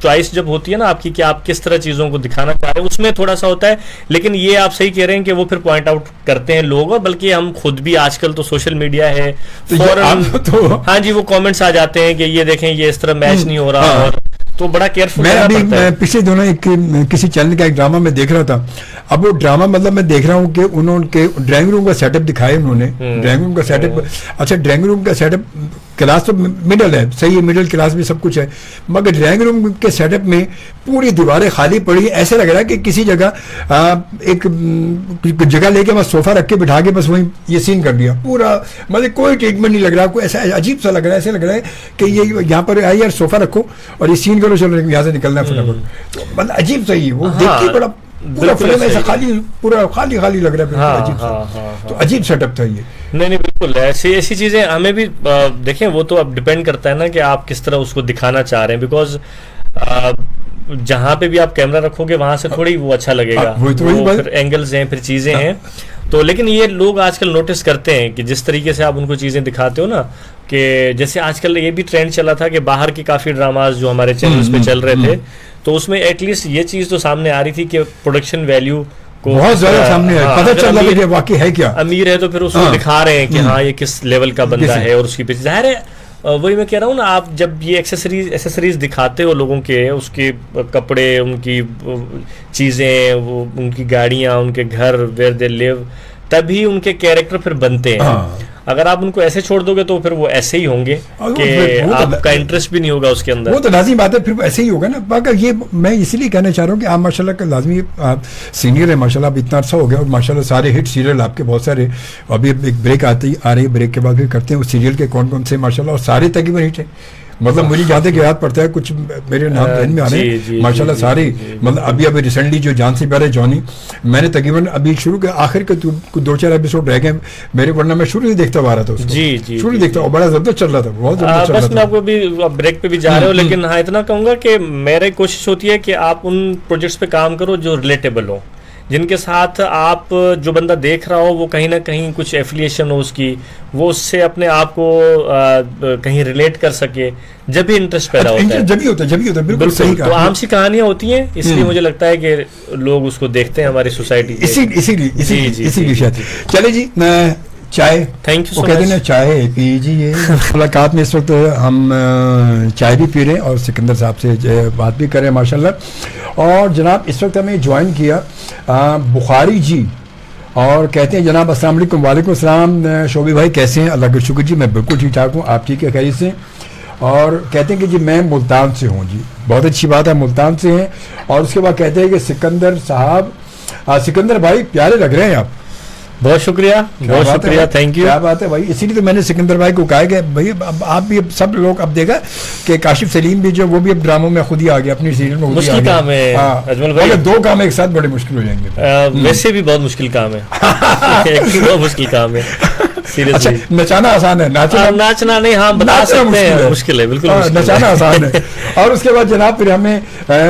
चॉइस जब होती है ना आपकी कि आप किस तरह चीजों को दिखाना चाह रहे हैं, उसमें थोड़ा सा होता है। लेकिन ये आप सही कह रहे हैं कि वो फिर पॉइंट आउट करते हैं लोग, और बल्कि हम खुद भी आजकल तो सोशल मीडिया है, तो हाँ जी वो कमेंट्स आ जाते हैं कि ये देखें ये इस तरह मैच नहीं हो रहा, और तो बड़ा केयरफुल। मैं पिछले दिनों किसी चैनल का एक ड्रामा में देख रहा था। अब वो ड्रामा मतलब मैं देख रहा हूँ कि उन्होंने ड्राइंग रूम का सेटअप दिखाया उन्होंने, ड्राइंग रूम का सेटअप, अच्छा ड्राइंग रूम का सेटअप, क्लास तो मिडल है, सही है, मिडिल क्लास में सब कुछ है, मगर ड्राइंग रूम के सेटअप में पूरी दीवारें खाली पड़ी, ऐसे लग रहा है कि किसी जगह एक जगह लेके बस सोफा रख के बिठा के बस वहीं ये सीन कर दिया पूरा, मतलब कोई ट्रीटमेंट नहीं लग रहा, कोई ऐसा अजीब सा लग रहा है, ऐसे लग रहा है कि ये यहाँ पर आई यार सोफा रखो और ये सीन करो, चलो यहाँ से निकलना है फटाफट, तो मतलब अजीब सा ही वो देख के बड़ा पूरा फिल्म ऐसा पूरा खाली लग रहा है, अजीब सा, तो अजीब सेटअप था ये। नहीं बिल्कुल ऐसी चीजें हमें भी देखें, वो तो अब डिपेंड करता है ना कि आप किस तरह उसको दिखाना चाह रहे हैं, बिकॉज जहां पे भी आप कैमरा रखोगे वहां से थोड़ी वो अच्छा लगेगा, वो फिर एंगल्स हैं, फिर चीजें हैं, तो लेकिन ये लोग आजकल नोटिस करते हैं कि जिस तरीके से आप उनको चीजें दिखाते हो ना, कि जैसे आजकल ये भी ट्रेंड चला था कि बाहर की काफी ड्रामाज जो हमारे चैनल्स पे चल रहे थे, तो उसमें एटलीस्ट ये चीज तो सामने आ रही थी कि प्रोडक्शन वैल्यू को बहुत ज्यादा सामने है, पता चल रहा है कि वाकई है क्या, अमीर है तो फिर उसको दिखा रहे हैं कि हाँ ये किस लेवल का बंदा है, और उसकी पीछे जाहिर है वही मैं कह रहा हूँ ना, आप जब ये एक्सेसरीज दिखाते हो लोगों के, उसके कपड़े, उनकी चीजें, वो उनकी गाड़ियाँ, उनके घर, वेयर दे लिव, तभी उनके कैरेक्टर फिर बनते हैं। अगर आप उनको ऐसे छोड़ दोगे तो फिर वो ऐसे ही होंगे कि आपका इंटरेस्ट भी नहीं होगा उसके अंदर। वो तो लाजमी बात है, फिर ऐसे ही होगा ना। बाकी ये मैं इसलिए कहना चाह रहा हूँ कि आप माशाल्लाह का लाजमी आप सीनियर है माशाल्लाह, आप इतना अच्छा हो गया, और माशाल्लाह सारे हिट सीरियल आपके बहुत सारे, अभी एक ब्रेक आ रही है, ब्रेक के बाद फिर करते हैं उस सीरियल के कौन कौन से माशाल्लाह, और सारे तकरीबन हिट है, मतलब मुझे जहाँ तक याद पड़ता है कुछ मेरे नाम ध्यान में आ रहे हैं माशाल्लाह सारे, मतलब अभी रिसेंटली जो जान से प्यारे जॉनी मैंने तकरीबन अभी शुरू के आखिर के 2-4 एपिसोड रह गए मेरे, वरना मैं शुरू से देखता आ रहा था उसको, शुरू देखता बड़ा जबरदस्त चल रहा था, बहुत जबरदस्त चल रहा था। बस मैं आपको भी ब्रेक पे भी जा रहे हो, लेकिन हाँ इतना कहूंगा कि मेरी कोशिश होती है कि आप उन प्रोजेक्ट्स पे काम करो जो रिलेटेबल हो, जिनके साथ आप जो बंदा देख रहा हो वो कहीं ना कहीं कुछ एफिलिएशन हो उसकी, वो उससे अपने आप को कहीं रिलेट कर सके, जब भी इंटरेस्ट पैदा होता है, जब भी होता है बिल्कुल सही कहा। तो आम सी कहानियां होती हैं, इसलिए मुझे लगता है कि लोग उसको देखते हैं हमारी सोसाइटी, इसीलिए। चले जी, चाय, थैंक यू सो कहते हैं चाय पीजिए। मुलाकात में इस वक्त हम चाय भी पी रहे हैं और सिकंदर साहब से बात भी कर रहे हैं माशाल्लाह। और जनाब इस वक्त हमें ज्वाइन किया बुखारी जी, और कहते हैं जनाब अस्सलाम वालेकुम। वालेकुम अस्सलाम शोभी भाई, कैसे हैं? अल्लाह का शुक्र जी, मैं बिल्कुल ठीक ठाक हूँ, आप ठीक है खैरियत से? और कहते हैं कि जी मैं मुल्तान से हूँ जी, बहुत अच्छी बात है, मुल्तान से हैं। और उसके बाद कहते हैं कि सिकंदर साहब, सिकंदर भाई प्यारे लग रहे हैं आप, बहुत शुक्रिया, बहुत शुक्रिया, थैंक यू। क्या बात है भाई, इसीलिए तो मैंने सिकंदर भाई को कहा कि भाई अब आप भी, अब सब लोग अब देखा कि काशिफ सलीम भी जो वो भी अब ड्रामों में खुद ही आ गया, अपनी सीरियल में मुश्किल काम है अजमल भाई, दो काम एक साथ बड़े मुश्किल हो जाएंगे। वैसे भी बहुत मुश्किल काम है बहुत मुश्किल काम है। अच्छा, नचाना आसान है, नाचना नहीं, हाँ बता सकते हैं, मुश्किल है, बिल्कुल नचाना आसान है। और उसके बाद जनाब फिर हमें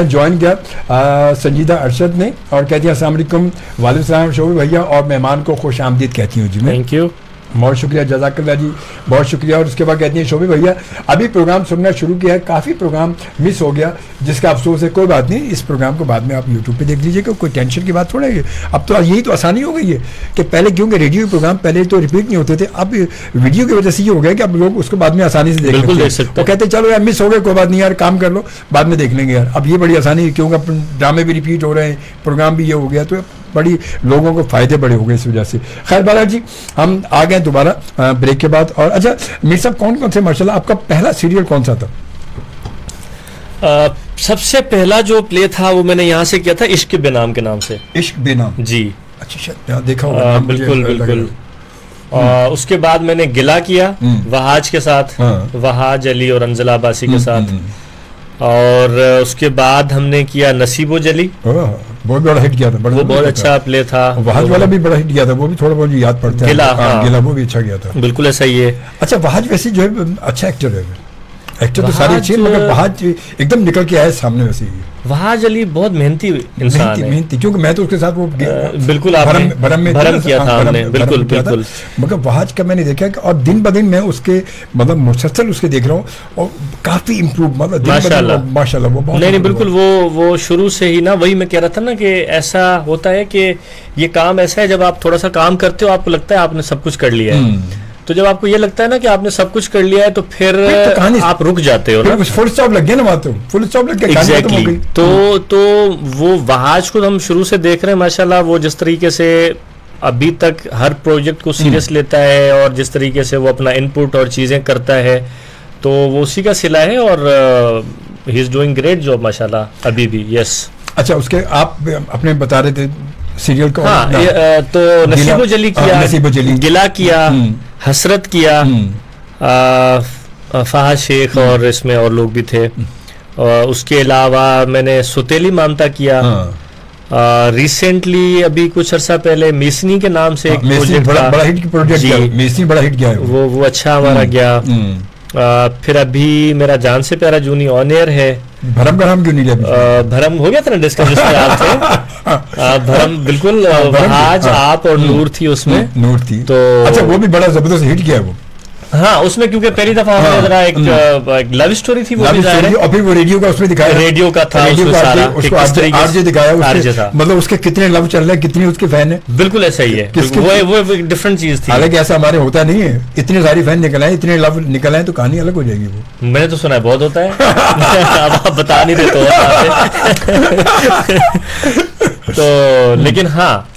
ज्वाइन किया संजीदा अरशद ने, और कहती है अस्सलाम वालेकुम। वालेकुम सलाम शोभी भैया, और मेहमान को खुश आमदीद कहती हूँ जी मैं। थैंक यू, बहुत शुक्रिया, जज़ाकल्लाह जी, बहुत शुक्रिया। और उसके बाद कहती हैं शोभी भैया अभी प्रोग्राम सुनना शुरू किया है, काफ़ी प्रोग्राम मिस हो गया जिसका अफसोस है, कोई बात नहीं, इस प्रोग्राम को बाद में आप यूट्यूब पे देख लीजिएगा, कोई टेंशन की बात थोड़ा है। अब तो यही तो आसानी हो गई है कि पहले क्योंकि रेडियो प्रोग्राम पहले तो रिपीट नहीं होते थे, अब वीडियो की वजह से ये हो गया कि अब लोग उसको बाद में आसानी से देख सकते, वो कहते चलो यार मिस हो गए, कोई बात नहीं यार, काम कर लो, बाद में देख लेंगे यार। अब ये बड़ी आसानी है क्योंकि ड्रामे भी रिपीट हो रहे हैं, प्रोग्राम भी ये हो गया, तो बड़ी लोगों को फायदे बड़े हो गए इस वजह से। खैर बाला जी, हम आ गए दोबारा ब्रेक के बाद। और अच्छा मीर साहब, कौन कौन से माशाल्लाह आपका पहला सीरियल कौन सा था? सबसे पहला जो प्ले था वो मैंने यहाँ से किया था, इश्क बेनाम के नाम से। इश्क बेनाम जी, अच्छा देखा होगा, बिल्कुल बिल्कुल। उसके बाद मैंने गिला किया वहाज के साथ, वहाज अली और अंजला अब्बासी के साथ। और उसके बाद हमने किया नसीबो जली, बहुत बड़ा हिट किया था, वो बहुत अच्छा प्ले था। वहाज वाला भी बड़ा हिट किया था, वो भी थोड़ा बहुत याद पड़ता है। गिला वो भी अच्छा किया था, बिल्कुल ऐसा ही है। अच्छा वहाज वैसे जो है अच्छा एक्टर है, एक्टर तो सारी अच्छी है, मगर वहाज एकदम निकल के आया सामने वैसे ही। वहाज अली बहुत मेहनती इंसान है, मेहनती, क्योंकि मैं तो उसके साथ वो बिल्कुल भरम किया था हमने, बिल्कुल बिल्कुल। मगर वहाज का मैंने देखा कि और दिन ब दिन मैं उसके मतलब मुसलसल उसके देख रहा हूँ और काफी इम्प्रूव, मतलब माशाल्लाह वो नहीं बिल्कुल, वो शुरू से ही ना, वही मैं कह रहा था ना कि ऐसा होता है कि ये काम ऐसा है, जब आप थोड़ा सा काम करते हो आपको लगता है आपने सब कुछ कर लिया है, तो जब आपको ये लगता है ना कि आपने सब कुछ कर लिया है तो फिर तो आप रुक जाते हो ना, फुल स्टॉप लग गया ना, बात फुल स्टॉप लग गया एग्जैक्टली। तो वो वहाज को हम शुरू से देख रहे हैं माशाल्लाह, वो जिस तरीके से अभी तक हर प्रोजेक्ट को सीरियस लेता है और जिस तरीके से वो अपना इनपुट और चीजें करता है, तो वो उसी का सिला है और he is doing great job माशाल्लाह अभी भी। यस। अच्छा, उसके आप अपने बता रहे थे सीरियल को, हाँ तो नसीबो जली किया, गिला किया, हसरत किया, फहद शेख और इसमें और लोग भी थे। उसके अलावा मैंने सुतेली मामता किया। रिसेंटली अभी कुछ अर्सा पहले मेसनी के नाम से एक प्रोजेक्ट बड़ा हिट प्रोजेक्ट किया, मेसनी बड़ा हिट किया है वो अच्छा हमारा गया। फिर अभी मेरा जान से प्यारा जूनी ऑन एयर है। भरम का नाम क्यों नहीं लिया? भरम हो गया था ना डिस्कस जिसमें आप थे। भरम बिल्कुल, आज आप और नूर थी उसमें, नूर थी तो अच्छा वो भी बड़ा जबरदस्त हिट किया है वो। हाँ उसमें क्योंकि पहली दफा हमने जरा एक लव स्टोरी थी, वो भी जाहिर है, और फिर वो रेडियो का उसमें दिखाया, रेडियो का था उसमें सारा, उसको आरजे दिखाया, मतलब उसके कितने लव चल रहे हैं, कितने उसके फैन है। बिल्कुल ऐसा ही है, वो डिफरेंट चीज थी। हालांकि ऐसा हमारे होता नहीं है, इतने सारी फैन निकल आए, इतने लव निकल आए तो कहानी अलग हो जाएगी। वो मैंने तो सुना है बहुत होता है। अब आप बता नहीं रहे तो लेकिन हाँ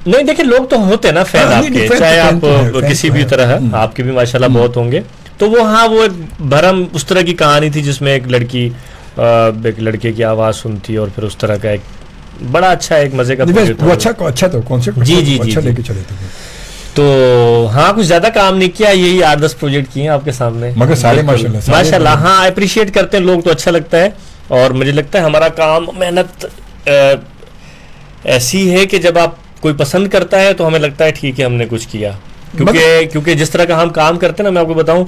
नहीं, देखिए लोग तो होते हैं ना फैन आपके, चाहे आप किसी भी तरह, आपके भी माशाल्लाह बहुत होंगे। तो वो हाँ वो एक भरम उस तरह की कहानी थी जिसमें एक लड़की एक लड़के की आवाज सुनती और फिर उस तरह का एक बड़ा अच्छा एक मजे का वो अच्छा था कॉन्सेप्ट, जी जी अच्छा लेके चले थे। तो हाँ, कुछ ज्यादा काम नहीं किया, यही 8-10 प्रोजेक्ट किए हैं आपके सामने, मगर सारे माशाल्लाह हाँ अप्रिशिएट करते हैं लोग, तो अच्छा लगता है। और मुझे लगता है हमारा काम, मेहनत ऐसी है कि जब आप कोई पसंद करता है तो हमें लगता है ठीक है हमने कुछ किया, क्योंकि जिस तरह का हम काम करते हैं ना, मैं आपको बताऊं,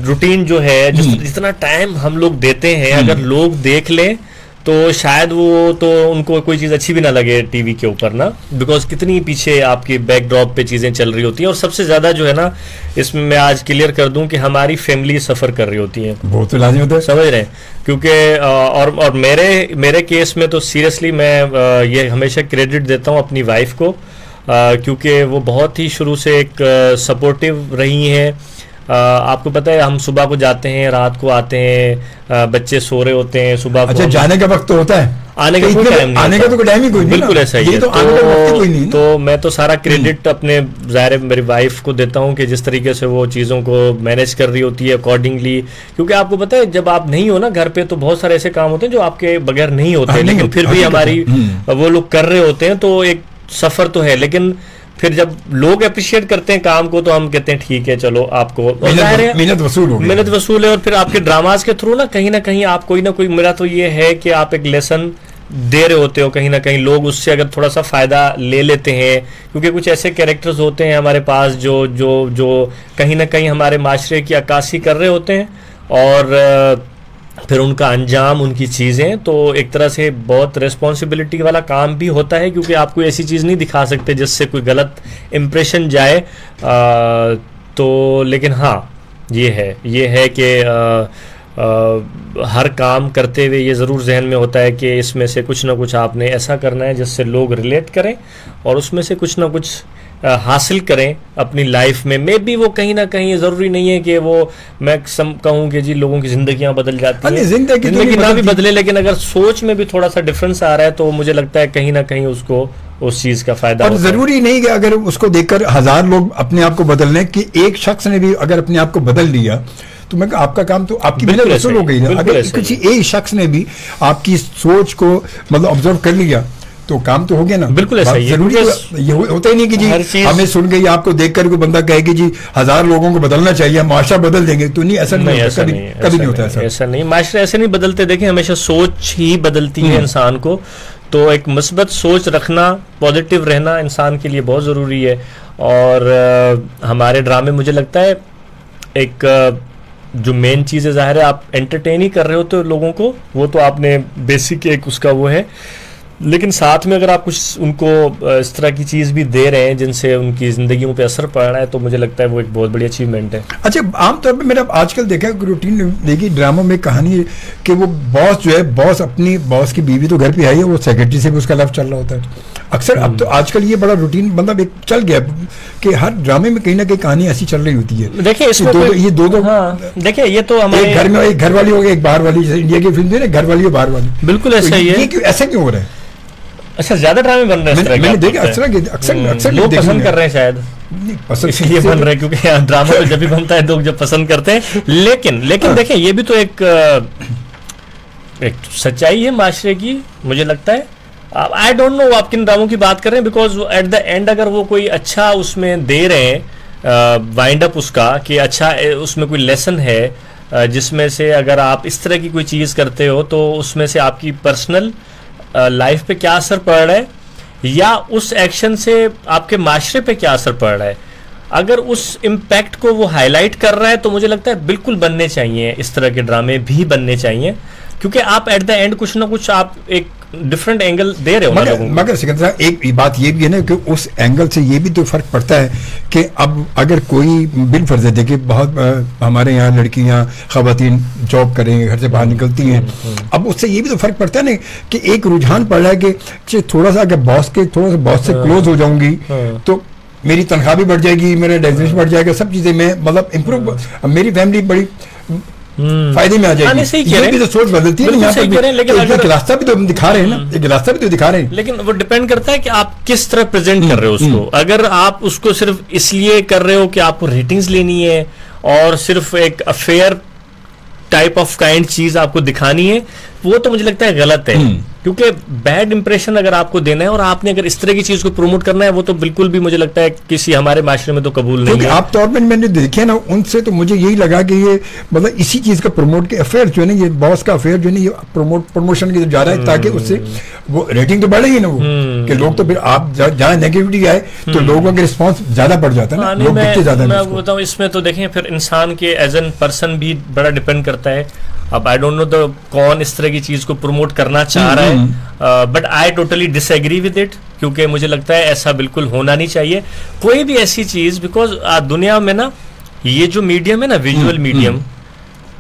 रूटीन जो है, जितना टाइम हम लोग देते हैं, अगर लोग देख लें तो शायद वो तो उनको कोई चीज़ अच्छी भी ना लगे टीवी के ऊपर ना, बिकॉज कितनी पीछे आपकी बैकड्रॉप पे चीज़ें चल रही होती हैं। और सबसे ज़्यादा जो है ना, इसमें मैं आज क्लियर कर दूं कि हमारी फैमिली सफ़र कर रही होती है, बहुत तो लाज़मी होता है, समझ रहे हैं, क्योंकि और मेरे केस में तो सीरियसली मैं ये हमेशा क्रेडिट देता हूँ अपनी वाइफ को, क्योंकि वो बहुत ही शुरू से एक सपोर्टिव रही हैं। आपको पता है हम सुबह को जाते हैं, रात को आते हैं, बच्चे सो रहे होते हैं, सुबह को जाने का वक्त तो होता है, आने का कोई टाइम नहीं, आने का तो कोई टाइम ही कोई नहीं, बिल्कुल ऐसा ही है। तो मैं तो सारा क्रेडिट अपने ज़ाहिर मेरी वाइफ को देता हूँ कि जिस तरीके से वो चीज़ों को मैनेज कर रही होती है अकॉर्डिंगली, क्योंकि आपको पता है जब आप नहीं हो ना घर पे तो बहुत सारे ऐसे काम होते हैं जो आपके बगैर नहीं होते, लेकिन फिर भी हमारी वो लोग कर रहे होते हैं, तो एक सफ़र तो है। लेकिन फिर जब लोग अप्रिशिएट करते हैं काम को तो हम कहते हैं ठीक है चलो आपको मेहनत वसूल है। और फिर आपके ड्रामाज के थ्रू ना कहीं आप कोई ना कोई, मेरा तो ये है कि आप एक लेसन दे रहे होते हो, कहीं ना कहीं लोग उससे अगर थोड़ा सा फायदा ले लेते हैं, क्योंकि कुछ ऐसे कैरेक्टर्स होते हैं हमारे पास जो कहीं ना कहीं हमारे माशरे की अक्कासी कर रहे होते हैं, और फिर उनका अंजाम, उनकी चीज़ें, तो एक तरह से बहुत रिस्पॉन्सिबिलिटी वाला काम भी होता है, क्योंकि आप कोई ऐसी चीज़ नहीं दिखा सकते जिससे कोई गलत इम्प्रेशन जाए। तो लेकिन हाँ ये है कि हर काम करते हुए ये ज़रूर जहन में होता है कि इसमें से कुछ ना कुछ आपने ऐसा करना है जिससे लोग रिलेट करें और उसमें से कुछ ना कुछ हासिल करें अपनी लाइफ में। मे भी वो कहीं ना कहीं ज़रूरी नहीं है कि वो मैं कहूँ कि जी लोगों की ज़िंदगियाँ बदल जाती हैं, ज़िंदगी ना भी बदले, लेकिन अगर सोच में भी थोड़ा सा डिफरेंस आ रहा है तो मुझे लगता है कहीं ना कहीं उसको उस चीज़ का फायदा। और ज़रूरी नहीं कि अगर उसको देखकर 1000 लोग अपने आप को बदल लें, कि एक शख्स ने भी अगर अपने आप को बदल लिया तो मैं आपका काम तो आपकी मेहनत वसूल हो गई ना। अगर किसी एक शख्स ने भी आपकी सोच को मतलब ऑब्जर्व कर लिया तो काम तो हो गया ना। बिल्कुल ऐसा ही जरूरी ये होता ही नहीं कि जी हमें सुन गई आपको देखकर कोई बंदा कहे कि जी 1000 लोगों को बदलना चाहिए, माशरा बदल देंगे, तो नहीं, ऐसा नहीं होता, कभी नहीं होता ऐसा नहीं, माशरा ऐसे नहीं बदलते। देखिए हमेशा सोच ही बदलती है इंसान को, तो एक मुस्बत सोच रखना, पॉजिटिव रहना इंसान के लिए बहुत ज़रूरी है। और हमारे ड्रामे मुझे लगता है एक जो मेन चीज़ है, ज़ाहिर है आप एंटरटेन ही कर रहे होते हो लोगों को, वो तो आपने बेसिक एक उसका वो है, लेकिन साथ में अगर आप कुछ उनको इस तरह की चीज़ भी दे रहे हैं जिनसे उनकी ज़िंदगियों पे असर पड़ रहा है, तो मुझे लगता है वो एक बहुत बड़ी अचीवमेंट है। अच्छा, आमतौर पे मैंने आजकल देखा रूटीन देखी ड्रामा में कहानी है कि वो बॉस जो है, बॉस अपनी बॉस की बीवी तो घर पे आई है, वो सेक्रेटरी से भी उसका लव चल रहा होता है अक्सर। अब तो आजकल ये बड़ा रूटीन मतलब एक चल गया कि हर ड्रामे में कहीं ना कहीं कहानी ऐसी चल रही होती है। देखिए इसमें ये दो देखिए ये तो हमारे घर में एक घर वाली हो गई, एक बाहर वाली, जैसे इंडिया की फिल्म है ना, घर वाली और बाहर वाली, बिल्कुल ऐसा ही है। ऐसा क्यों हो रहा है? अच्छा, ज्यादा ड्रामे बन रहे हैं, मैंने देखा अक्सर लोग पसंद कर रहे हैं, शायद इसलिए बन रहे हैं, क्योंकि ड्रामा तो जब भी बनता है लोग जब पसंद करते हैं। लेकिन देखिए ये भी तो एक सच्चाई है माशरे की, मुझे लगता है। आई डोंट नो आप किन ड्रामों की बात कर रहे हैं, बिकॉज एट द एंड अगर वो कोई अच्छा उसमें दे रहे हैं वाइंड अप उसका, कि अच्छा उसमें कोई लेसन है जिसमें से अगर आप इस तरह की कोई चीज़ करते हो तो उसमें से आपकी पर्सनल लाइफ पे क्या असर पड़ रहा है, या उस एक्शन से आपके माशरे पे क्या असर पड़ रहा है, अगर उस इम्पैक्ट को वो हाईलाइट कर रहा है तो मुझे लगता है बिल्कुल बनने चाहिए, इस तरह के ड्रामे भी बनने चाहिए, क्योंकि आप एट द एंड कुछ ना कुछ आप एक डिफरेंट एंगल दे रहे हो ना लोगों को। मगर सिकंदर साहब एक बात ये भी है ना कि उस एंगल से ये भी तो फर्क पड़ता है कि अब अगर कोई बिन फर्ज है, देखिए बहुत हमारे यहाँ लड़कियाँ खवातीन जॉब करेंगे, घर से बाहर निकलती हैं, अब उससे ये भी तो फर्क पड़ता है ना कि एक रुझान पड़ रहा है कि थोड़ा सा अगर बॉस से क्लोज हो जाऊंगी तो मेरी तनख्वाह भी बढ़ जाएगी, मेरा डेजिग्नेशन बढ़ जाएगा, सब चीजें मैं मतलब इम्प्रूव, मेरी फैमिली बड़ी फायदे में आ जाएगी। ये भी तो सोच बदलती है ना, लेकिन एक रास्ता भी तो दिखा रहे हैं ना, एक रास्ता भी तो दिखा रहे हैं, लेकिन वो डिपेंड करता है कि आप किस तरह प्रेजेंट कर रहे हो उसको। अगर आप उसको सिर्फ इसलिए कर रहे हो कि आपको रेटिंग्स लेनी है और सिर्फ एक अफेयर टाइप ऑफ काइंड चीज आपको दिखानी है, वो तो मुझे लगता है गलत है, क्योंकि बैड इंप्रेशन अगर आपको देना है और आपने अगर इस तरह की चीज को प्रमोट करना है, वो तो बिल्कुल भी मुझे लगता है किसी हमारे माशरे में तो कबूल नहीं है। आप तौर पर मैंने देखे ना उनसे, तो मुझे यही लगा कि ये मतलब इसी चीज का प्रमोट के अफेयर जो है ना, ये बॉस का अफेयर जो है ना, ये प्रमोशन की जा रहा है, ताकि उससे वो रेटिंग तो बढ़ेगी ना, वो कि लोग तो फिर आप जहाँ नेगेटिविटी आए तो लोगों के रिस्पॉन्स ज्यादा बढ़ जाता है ना, लोग दिखते ज्यादा। मैं बताऊं इसमें तो देखें फिर इंसान के एज एन पर्सन भी बड़ा डिपेंड करता है। अब आई डोंट नो कौन इस तरह की चीज को प्रमोट करना चाह रहा है, but I totally disagree with it, क्योंकि मुझे लगता है ऐसा बिल्कुल होना नहीं चाहिए कोई भी ऐसी चीज, बिकॉज दुनिया में ना ये जो मीडियम है ना, विजुअल मीडियम,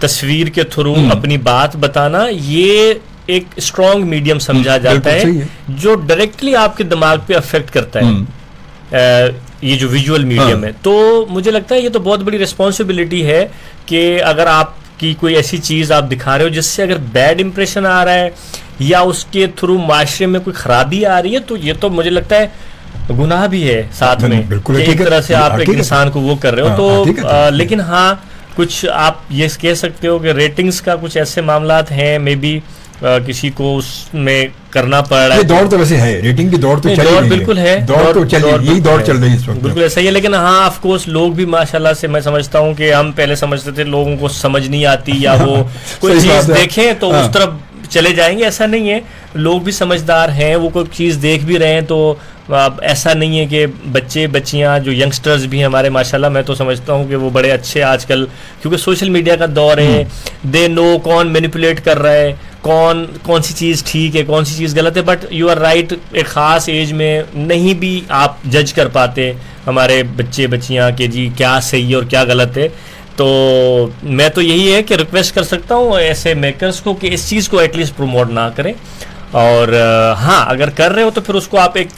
तस्वीर के थ्रू अपनी बात बताना, ये एक स्ट्रॉन्ग मीडियम समझा जाता है जो डायरेक्टली आपके दिमाग पे अफेक्ट करता है। ये जो विजुअल मीडियम है, तो मुझे लगता है ये तो बहुत बड़ी रिस्पॉन्सिबिलिटी है कि अगर आपकी कोई ऐसी चीज आप दिखा रहे हो जिससे अगर बैड इंप्रेशन आ रहा है या उसके थ्रू माशरे में कोई खराबी आ रही है, तो ये तो मुझे लगता है गुनाह भी है साथ में, एक तरह से आप एक इंसान को वो कर रहे हो। तो लेकिन हाँ, कुछ आप ये कह सकते हो कि रेटिंग्स का कुछ ऐसे मामलात हैं, मे बी किसी को उसमें करना पड़ रहा है। दौड़ तो वैसे है, रेटिंग की दौड़ तो चल रही है, बिल्कुल है, दौड़ तो चल रही है, यही दौड़ चल रही है इस वक्त, बिल्कुल ऐसा ही है। लेकिन हाँ, ऑफ कोर्स लोग भी माशाल्लाह से, मैं समझता हूँ कि हम पहले समझते थे लोगों को समझ नहीं आती या वो कोई चीज देखें तो उस तरफ चले जाएंगे, ऐसा नहीं है। लोग भी समझदार हैं, वो कोई चीज देख भी रहे हैं तो ऐसा नहीं है कि बच्चे बच्चियां जो यंगस्टर्स भी हैं हमारे, माशाल्लाह मैं तो समझता हूँ कि वो बड़े अच्छे आजकल, क्योंकि सोशल मीडिया का दौर है, दे नो कौन मैनिपुलेट कर रहा है, कौन सी चीज़ ठीक है, कौन सी चीज़ गलत है। बट यू आर राइट, एक ख़ास एज में नहीं भी आप जज कर पाते हमारे बच्चे बच्चियां के जी क्या सही है और क्या गलत है। तो मैं तो यही है कि रिक्वेस्ट कर सकता हूँ ऐसे मेकर्स को कि इस चीज़ को एटलीस्ट प्रमोट ना करें, और हाँ अगर कर रहे हो तो फिर उसको आप एक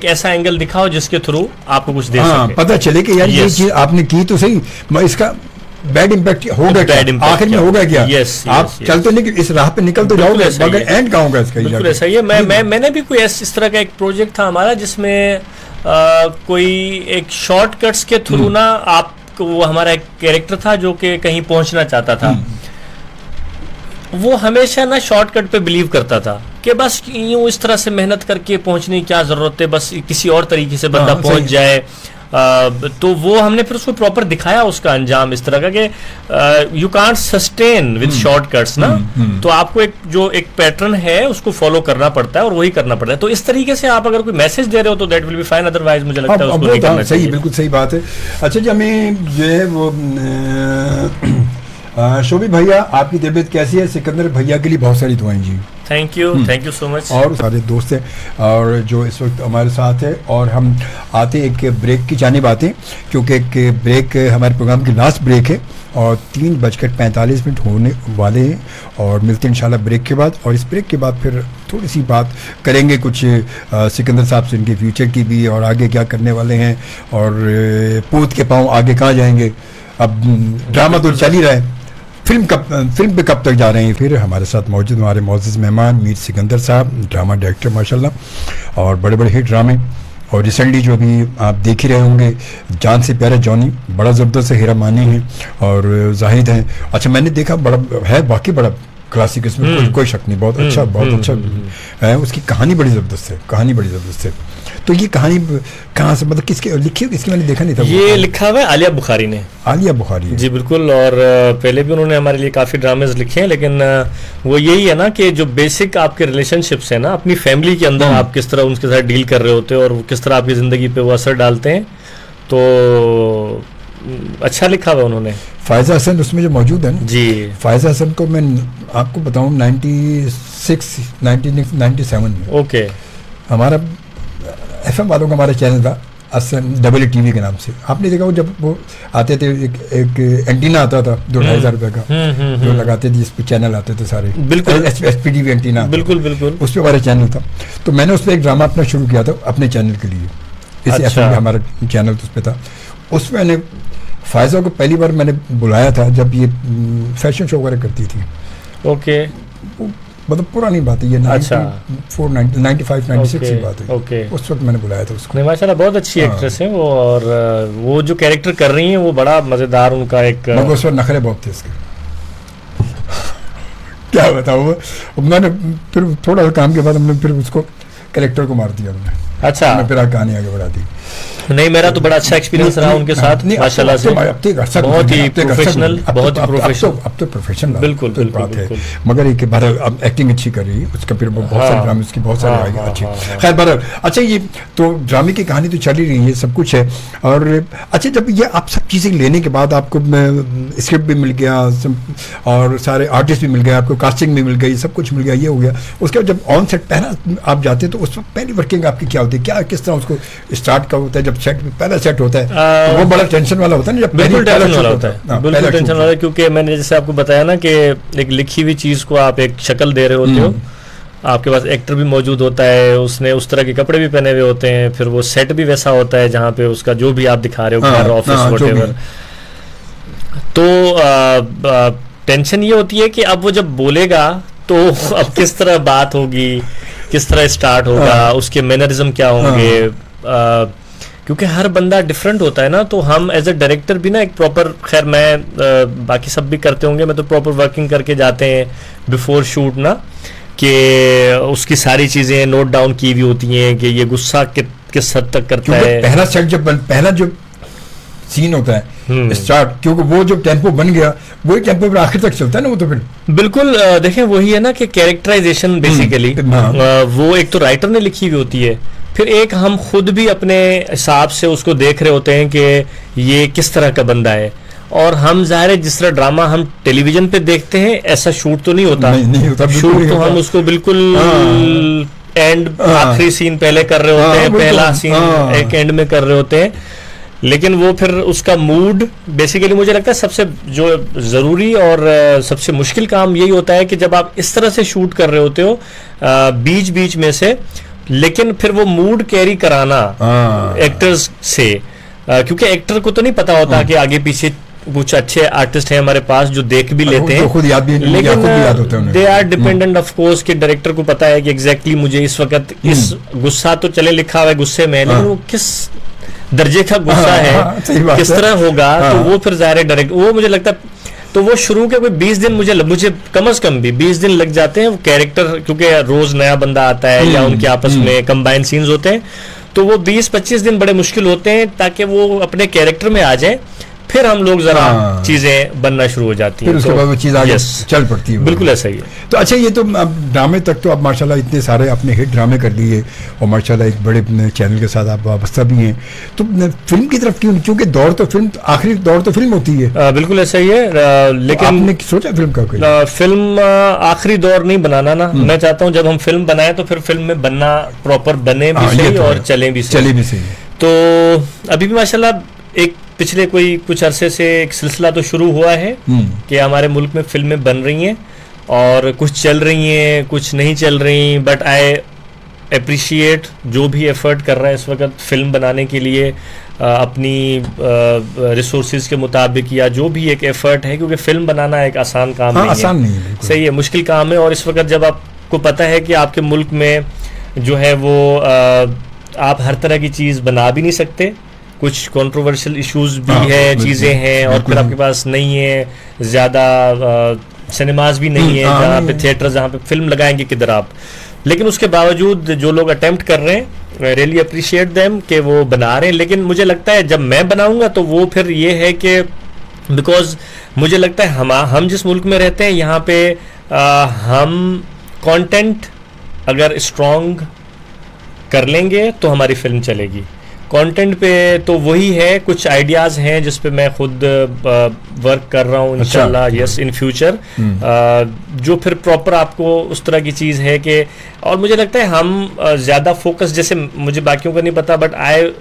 ऐसा एंगल दिखाओ जिसके थ्रू आपको कुछ दे सके, पता चले कि यार ये चीज आपने की तो सही, इसका बैड इम्पैक्ट होगा क्या, आखिर में होगा क्या। आप चलते नहीं, इस राह पे निकल तो जाओगे, मगर एंड कहाँ होगा इसका। बिल्कुल ऐसा ही है। मैंने भी कोई इस तरह का एक प्रोजेक्ट था हमारा जिसमें कोई एक शॉर्टकट्स के थ्रू ना, आपको वो हमारा एक कैरेक्टर था जो कि कहीं पहुंचना चाहता था, वो हमेशा ना शॉर्टकट पे बिलीव करता था कि बस यूं इस तरह से मेहनत करके पहुंचने की क्या जरूरत है, बस किसी और तरीके से बंदा पहुंच जाए। तो वो हमने फिर उसको प्रॉपर दिखाया, उसका अंजाम इस तरह का कि you can't sustain with shortcuts ना, तो आपको एक पैटर्न है उसको फॉलो करना पड़ता है और वही करना पड़ता है। तो इस तरीके से आप अगर कोई मैसेज दे रहे हो तो that will be fine, otherwise मुझे लगता है उसको नहीं करना चाहिए। सही, बिल्कुल सही बात है। अच्छा जी, हमें जो है वो शोभी भैया, आपकी तबीयत कैसी है? सिकंदर भैया के लिए बहुत सारी दुआएं जी। Thank you so much. और सारे दोस्त हैं और जो इस वक्त हमारे साथ है, और हम आते एक ब्रेक की जानिब आते हैं, क्योंकि एक ब्रेक हमारे प्रोग्राम की लास्ट ब्रेक है और 3:45 होने वाले हैं, और मिलते हैं इंशाल्लाह ब्रेक के बाद। और इस ब्रेक के बाद फिर थोड़ी सी बात करेंगे कुछ सिकंदर साहब से, इनके फ्यूचर की भी, और आगे क्या करने वाले हैं, और पूत के पाँव आगे कहाँ जाएंगे। अब ड्रामा तो चल ही रहा है, फिल्म पे कब तक जा रहे हैं। फिर हमारे साथ मौजूद हमारे मोअज़्ज़ज़ मेहमान मीर सिकंदर साहब, ड्रामा डायरेक्टर माशाल्लाह, और बड़े बड़े हिट ड्रामे, और रिसेंटली जो अभी आप देख ही रहे होंगे जान से प्यारा जॉनी, बड़ा ज़बरदस्त हीरा मानी है, और जाहिद हैं। अच्छा, मैंने देखा बड़ा है, वाकई बड़ा क्लासिक, इसमें कोई शक नहीं, बहुत अच्छा है। उसकी कहानी बड़ी ज़बरदस्त है। तो ये कहानी कहाँ से, मतलब किसके लिखी है, किसकी? मैंने देखा नहीं था। ये लिखा हुआ है आलिया बुखारी ने। आलिया बुखारी जी बिल्कुल, और पहले भी उन्होंने हमारे लिए काफ़ी ड्रामेज लिखे हैं, लेकिन वो यही है ना कि जो बेसिक आपके रिलेशनशिप्स है ना अपनी फैमिली के अंदर, आप किस तरह उनके साथ डील कर रहे होते हो और किस तरह आपकी ज़िंदगी पे वो असर डालते हैं, तो अच्छा लिखा हुआ उन्होंने। फायजा हसन उसमें जो मौजूद है ना जी, फायजा हसन को मैं आपको बताऊँ 1997 में, ओके, हमारा FM वालों का हमारा चैनल था WA TV के नाम से। आपने देखा वो जब वो आते थे, एक एंटीना आता था 2-2.5 रुपए का, जो लगाते थे, जिस पे चैनल आते थे सारे, बिल्कुल SPD एंटीना, बिल्कुल उस पर हमारा चैनल था। तो मैंने उस पर एक ड्रामा अपना शुरू किया था अपने चैनल के लिए, इस FM हमारा चैनल उस पर था। उसमें मैंने फायजा को पहली बार मैंने बुलाया था जब ये फैशन शो वगैरह करती थी। ओके, मतलब पुरानी बात है ये, 95-96 की बात है। ओके, उस वक्त मैंने बुलाया था उसको। माशाल्लाह बहुत अच्छी एक्ट्रेस है वो, और वो जो कैरेक्टर कर रही हैं वो बड़ा मजेदार, उनका एक उस वक्त नखरे बहुत थे इसके। क्या बताऊँ, मैंने फिर थोड़ा सा काम के बाद हमने फिर उसको कैरेक्टर को मार दिया हमने। अच्छा, मैं फिर कहानी आगे बढ़ा दी। नहीं, मेरा तो बड़ा अच्छा एक्सपीरियंस रहा उनके साथ माशाल्लाह से, बहुत ही प्रोफेशनल, बहुत ही प्रोफेशनल। अब तो प्रोफेशनल बिल्कुल बात है, मगर एक बहरहाल अब एक्टिंग अच्छी कर रही है उसका, फिर बहुत सारे ड्रामे उसकी बहुत सारे आएंगे अच्छी। खैर बहरहाल, अच्छा ये तो ड्रामे की कहानी तो चल ही रही है, सब कुछ है। और अच्छा, जब ये आप सब चीज़ें लेने के बाद आपको स्क्रिप्ट भी मिल गया और सारे आर्टिस्ट भी मिल गए, आपको कास्टिंग भी मिल गई, सब कुछ मिल गया, ये हो गया, उसके बाद जब ऑन सेट पहला आप जाते हैं तो उस वक्त पहली वर्किंग आपकी क्या होती है, क्या किस तरह उसको स्टार्ट का होता है? जब सेट पहला सेट होता है तो वो बड़ा टेंशन वाला होता है ना, जब बिल्कुल टेंशन वाला होता है, बिल्कुल टेंशन वाला है, क्योंकि मैंने जैसे आपको बताया ना कि एक लिखी हुई चीज को आप एक शक्ल दे रहे होते हो, आपके पास एक्टर भी मौजूद होता है, उसने उस तरह के कपड़े भी पहने हुए होते हैं, फिर वो सेट भी वैसा होता है जहाँ पे उसका जो भी आप दिखा रहे हो, घर, ऑफिस, व्हाटएवर। तो टेंशन ये होती है कि अब वो जब बोलेगा तो अब किस तरह बात होगी, किस तरह स्टार्ट होगा, उसके मैनरिज्म क्या होंगे, क्योंकि हर बंदा डिफरेंट होता है ना। तो हम एज ए डायरेक्टर भी ना एक प्रॉपर, खैर मैं बाकी सब भी करते होंगे, मैं तो प्रॉपर वर्किंग करके जाते हैं बिफोर शूट ना, कि उसकी सारी चीज़ें नोट डाउन की हुई होती हैं कि ये गुस्सा किस हद तक करता है। पहला सेट जब पहला जो सीन होता है स्टार्ट, क्योंकि वो जो टेम्पो बन गया वही टेम्पो पर आखिर तक चलता है ना, वो तो फिर बिल्कुल देखें वही है ना कि कैरेक्टराइजेशन बेसिकली वो एक तो राइटर ने लिखी हुई होती है, फिर एक हम खुद भी अपने हिसाब से उसको देख रहे होते हैं कि ये किस तरह का बंदा है। और हम ज़ाहिर है जिस तरह ड्रामा हम टेलीविजन पे देखते हैं ऐसा शूट तो नहीं होता, नहीं होता, शूट तो हम उसको बिल्कुल एंड आखिरी सीन पहले कर रहे होते हैं, पहला सीन एक एंड में कर रहे होते हैं, लेकिन वो फिर उसका मूड बेसिकली मुझे लगता है सबसे जो ज़रूरी और सबसे मुश्किल काम यही होता है कि जब आप इस तरह से शूट कर रहे होते हो बीच बीच में से, लेकिन फिर वो मूड कैरी कराना एक्टर्स से, क्योंकि एक्टर को तो नहीं पता होता कि आगे पीछे कुछ अच्छे आर्टिस्ट हैं हमारे पास जो देख भी लेते हैं, खुद याद भी, लेकिन they are dependent of course कि डायरेक्टर को पता है कि एग्जैक्टली मुझे इस वक्त इस गुस्सा तो चले लिखा हुआ है गुस्से में, लेकिन वो किस दर्जे का गुस्सा है, किस तरह होगा, तो वो फिर ज़ाहिर डायरेक्ट वो मुझे लगता है। तो वो शुरू के कोई 20 दिन मुझे कम से कम भी 20 दिन लग जाते हैं वो कैरेक्टर, क्योंकि रोज नया बंदा आता है या उनके आपस में कंबाइन सीन्स होते हैं, तो वो 20-25 दिन बड़े मुश्किल होते हैं ताकि वो अपने कैरेक्टर में आ जाए, फिर हम लोग जरा चीजें बनना शुरू हो जाती हैं, फिर उसके बाद वो चीज आगे चल पड़ती है। बिल्कुल ऐसा ही है। तो अच्छा, ये तो अब ड्रामे तक तो आप माशाल्लाह इतने सारे अपने हिट ड्रामे कर लिए और माशाल्लाह एक बड़े चैनल के साथ आप वाबस्ता भी हैं, तो फिल्म की तरफ क्यों? क्योंकि दौर तो फिल्म, आखिरी दौर तो फिल्म होती है। बिल्कुल ऐसा ही है, लेकिन आपने सोचा फिल्म का कोई? फिल्म आखिरी दौर नहीं बनाना ना, मैं चाहता हूँ जब हम फिल्म बनाए तो फिर फिल्म में बनना प्रॉपर बने भी सही और चले भी सही। तो अभी भी माशाल्लाह एक पिछले कुछ अरसे से एक सिलसिला तो शुरू हुआ है कि हमारे मुल्क में फिल्में बन रही हैं और कुछ चल रही हैं, कुछ नहीं चल रही, बट आई अप्रिशिएट जो भी एफर्ट कर रहा है इस वक्त फिल्म बनाने के लिए अपनी रिसोर्सेज के मुताबिक, या जो भी एक एफर्ट है, क्योंकि फिल्म बनाना एक आसान काम नहीं है, सही है, मुश्किल काम है। और इस वक्त जब आपको पता है कि आपके मुल्क में जो है वो आप हर तरह की चीज़ बना भी नहीं सकते, कुछ कंट्रोवर्शियल इश्यूज भी है, चीज़ें हैं, और फिर आपके पास नहीं है ज़्यादा सिनेमाज भी नहीं है जहाँ पे थिएटर जहाँ पे फिल्म लगाएंगे किधर आप, लेकिन उसके बावजूद जो लोग अटेम्प्ट कर रहे हैं रियली अप्रिशिएट देम कि वो बना रहे हैं। लेकिन मुझे लगता है जब मैं बनाऊंगा तो वो फिर ये है कि बिकॉज मुझे लगता है हम जिस मुल्क में रहते हैं यहाँ पे हम कंटेंट अगर स्ट्रॉन्ग कर लेंगे तो हमारी फिल्म चलेगी। कंटेंट पे तो वही है, कुछ आइडियाज़ हैं जिस पे मैं खुद वर्क कर रहा हूँ इंशाल्लाह, यस इन फ्यूचर, जो फिर प्रॉपर आपको उस तरह की चीज़ है कि, और मुझे लगता है हम ज़्यादा फोकस, जैसे मुझे बाकियों का नहीं पता but I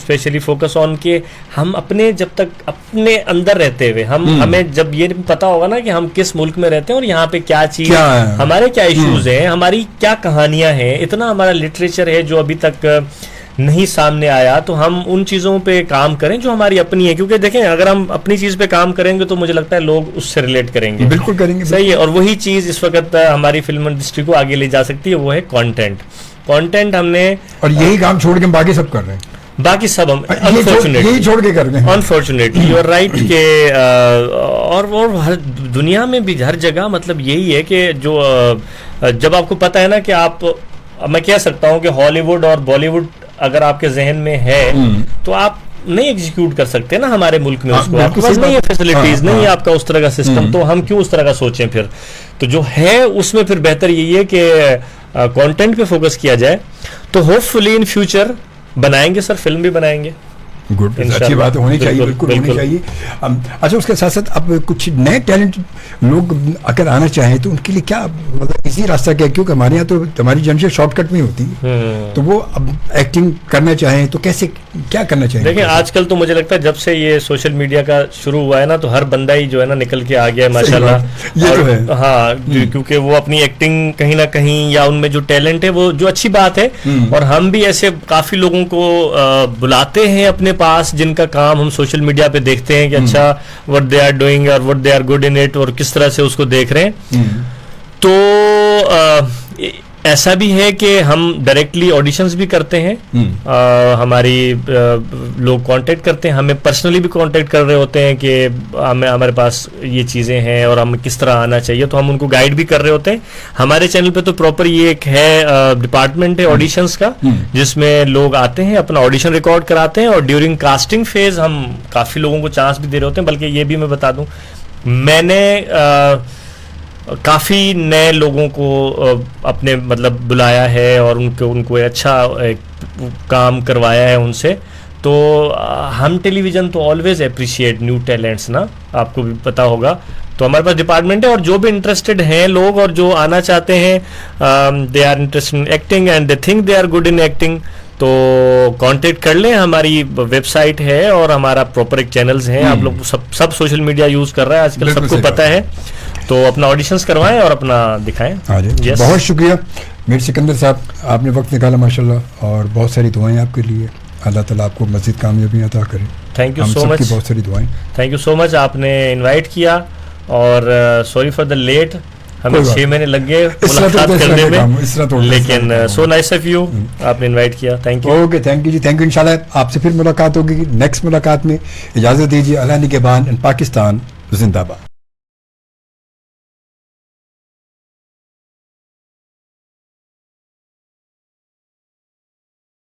specially focus on के हम अपने, जब तक अपने अंदर रहते हुए हमें जब ये पता होगा ना कि हम किस मुल्क में रहते हैं और यहाँ पे क्या चीज़, हमारे क्या इश्यूज़ हैं, हमारी क्या कहानियाँ हैं, इतना हमारा लिटरेचर है जो अभी तक नहीं सामने आया, तो हम उन चीज़ों पे काम करें जो हमारी अपनी है। क्योंकि देखें अगर हम अपनी चीज़ पे काम करेंगे तो मुझे लगता है लोग उससे रिलेट करेंगे, बिल्कुल करेंगे, सही है। और वही चीज़ इस वक्त हमारी फिल्म इंडस्ट्री को आगे ले जा सकती है, वो है कंटेंट। हमने और यही काम छोड़ के बाकी सब कर रहे हैं, बाकी सब हम यही छोड़ के कर गए। अनफॉर्चुनेटली यू आर राइट के और हर दुनिया में भी हर जगह मतलब यही है कि जो जब आपको पता है ना कि आप, मैं कह सकता हूँ कि हॉलीवुड और बॉलीवुड अगर आपके जहन में है तो आप नहीं एग्जीक्यूट कर सकते ना हमारे मुल्क में उसको, आपके पास नहीं है फैसिलिटीज, नहीं है आपका उस तरह का सिस्टम, तो हम क्यों उस तरह का सोचें फिर। तो जो है उसमें फिर बेहतर यही है कि कंटेंट पे फोकस किया जाए। तो होपफुली इन फ्यूचर बनाएंगे सर, फिल्म भी बनाएंगे। गुड, अच्छी बात होनी चाहिए, बिल्कुल होनी चाहिए। अच्छा, उसके साथ साथ अब कुछ नए टैलेंट लोग अगर आना चाहें तो उनके लिए क्या मतलब इजी रास्ता क्या है? क्योंकि हमारे यहाँ तो हमारी जनरेशन शॉर्टकट में होती है, तो वो अब एक्टिंग करना चाहें तो कैसे क्या करना चाहिए? देखिए आजकल तो मुझे लगता है जब से ये सोशल मीडिया का शुरू हुआ है ना, तो हर बंदा ही जो है ना निकल के आ गया है माशाल्लाह। ये तो है। हाँ, क्योंकि वो अपनी एक्टिंग कहीं ना कहीं या उनमें जो टैलेंट है वो जो अच्छी बात है, और हम भी ऐसे काफी लोगों को बुलाते हैं अपने पास जिनका काम हम सोशल मीडिया पे देखते हैं कि अच्छा व्हाट दे आर डूइंग और what they are good in it, और किस तरह से उसको देख रहे हैं। तो ऐसा भी है कि हम डायरेक्टली ऑडिशंस भी करते हैं, हमारी लोग कांटेक्ट करते हैं, हमें पर्सनली भी कांटेक्ट कर रहे होते हैं कि हमारे पास ये चीज़ें हैं और हमें किस तरह आना चाहिए, तो हम उनको गाइड भी कर रहे होते हैं। हमारे चैनल पे तो प्रॉपर ये एक है डिपार्टमेंट है ऑडिशंस का, जिसमें लोग आते हैं अपना ऑडिशन रिकॉर्ड कराते हैं, और ड्यूरिंग कास्टिंग फेज हम काफ़ी लोगों को चांस भी दे रहे होते हैं। बल्कि ये भी मैं बता दूं, मैंने काफ़ी नए लोगों को अपने मतलब बुलाया है और उनको अच्छा एक काम करवाया है उनसे। तो हम टेलीविज़न तो ऑलवेज अप्रिशिएट न्यू टैलेंट्स ना, आपको भी पता होगा। तो हमारे पास डिपार्टमेंट है, और जो भी इंटरेस्टेड हैं लोग और जो आना चाहते हैं, they are interested in acting and they think they are good in acting, तो कांटेक्ट कर लें। हमारी वेबसाइट है और हमारा प्रॉपर एक चैनल्स हैं। आप लोग सब सोशल मीडिया यूज़ कर रहा है आजकल, सबको पता है, तो अपना ऑडिशंस करवाएं और अपना दिखाएं। yes. बहुत शुक्रिया मीर सिकंदर साहब, आपने वक्त निकाला माशाल्लाह, और बहुत सारी दुआएं आपके लिए। अल्लाह ताला आपको मज़ीद कामयाबी अता करे। थैंक यू सो मच, बहुत सारी दुआएं। थैंक यू सो मच, आपने इनवाइट किया, और सॉरी फॉर द लेट, हमें 6 महीने लग गए मुलाकात करने में, लेकिन सो नाइस ऑफ यू, आपने इनवाइट किया। Thank you. Okay, thank you जी, थैंक यू। इंशाल्लाह आपसे फिर मुलाकात होगी नेक्स्ट मुलाकात में। इजाज़त दीजिए। अल्लाह निगहबान, पाकिस्तान जिंदाबाद।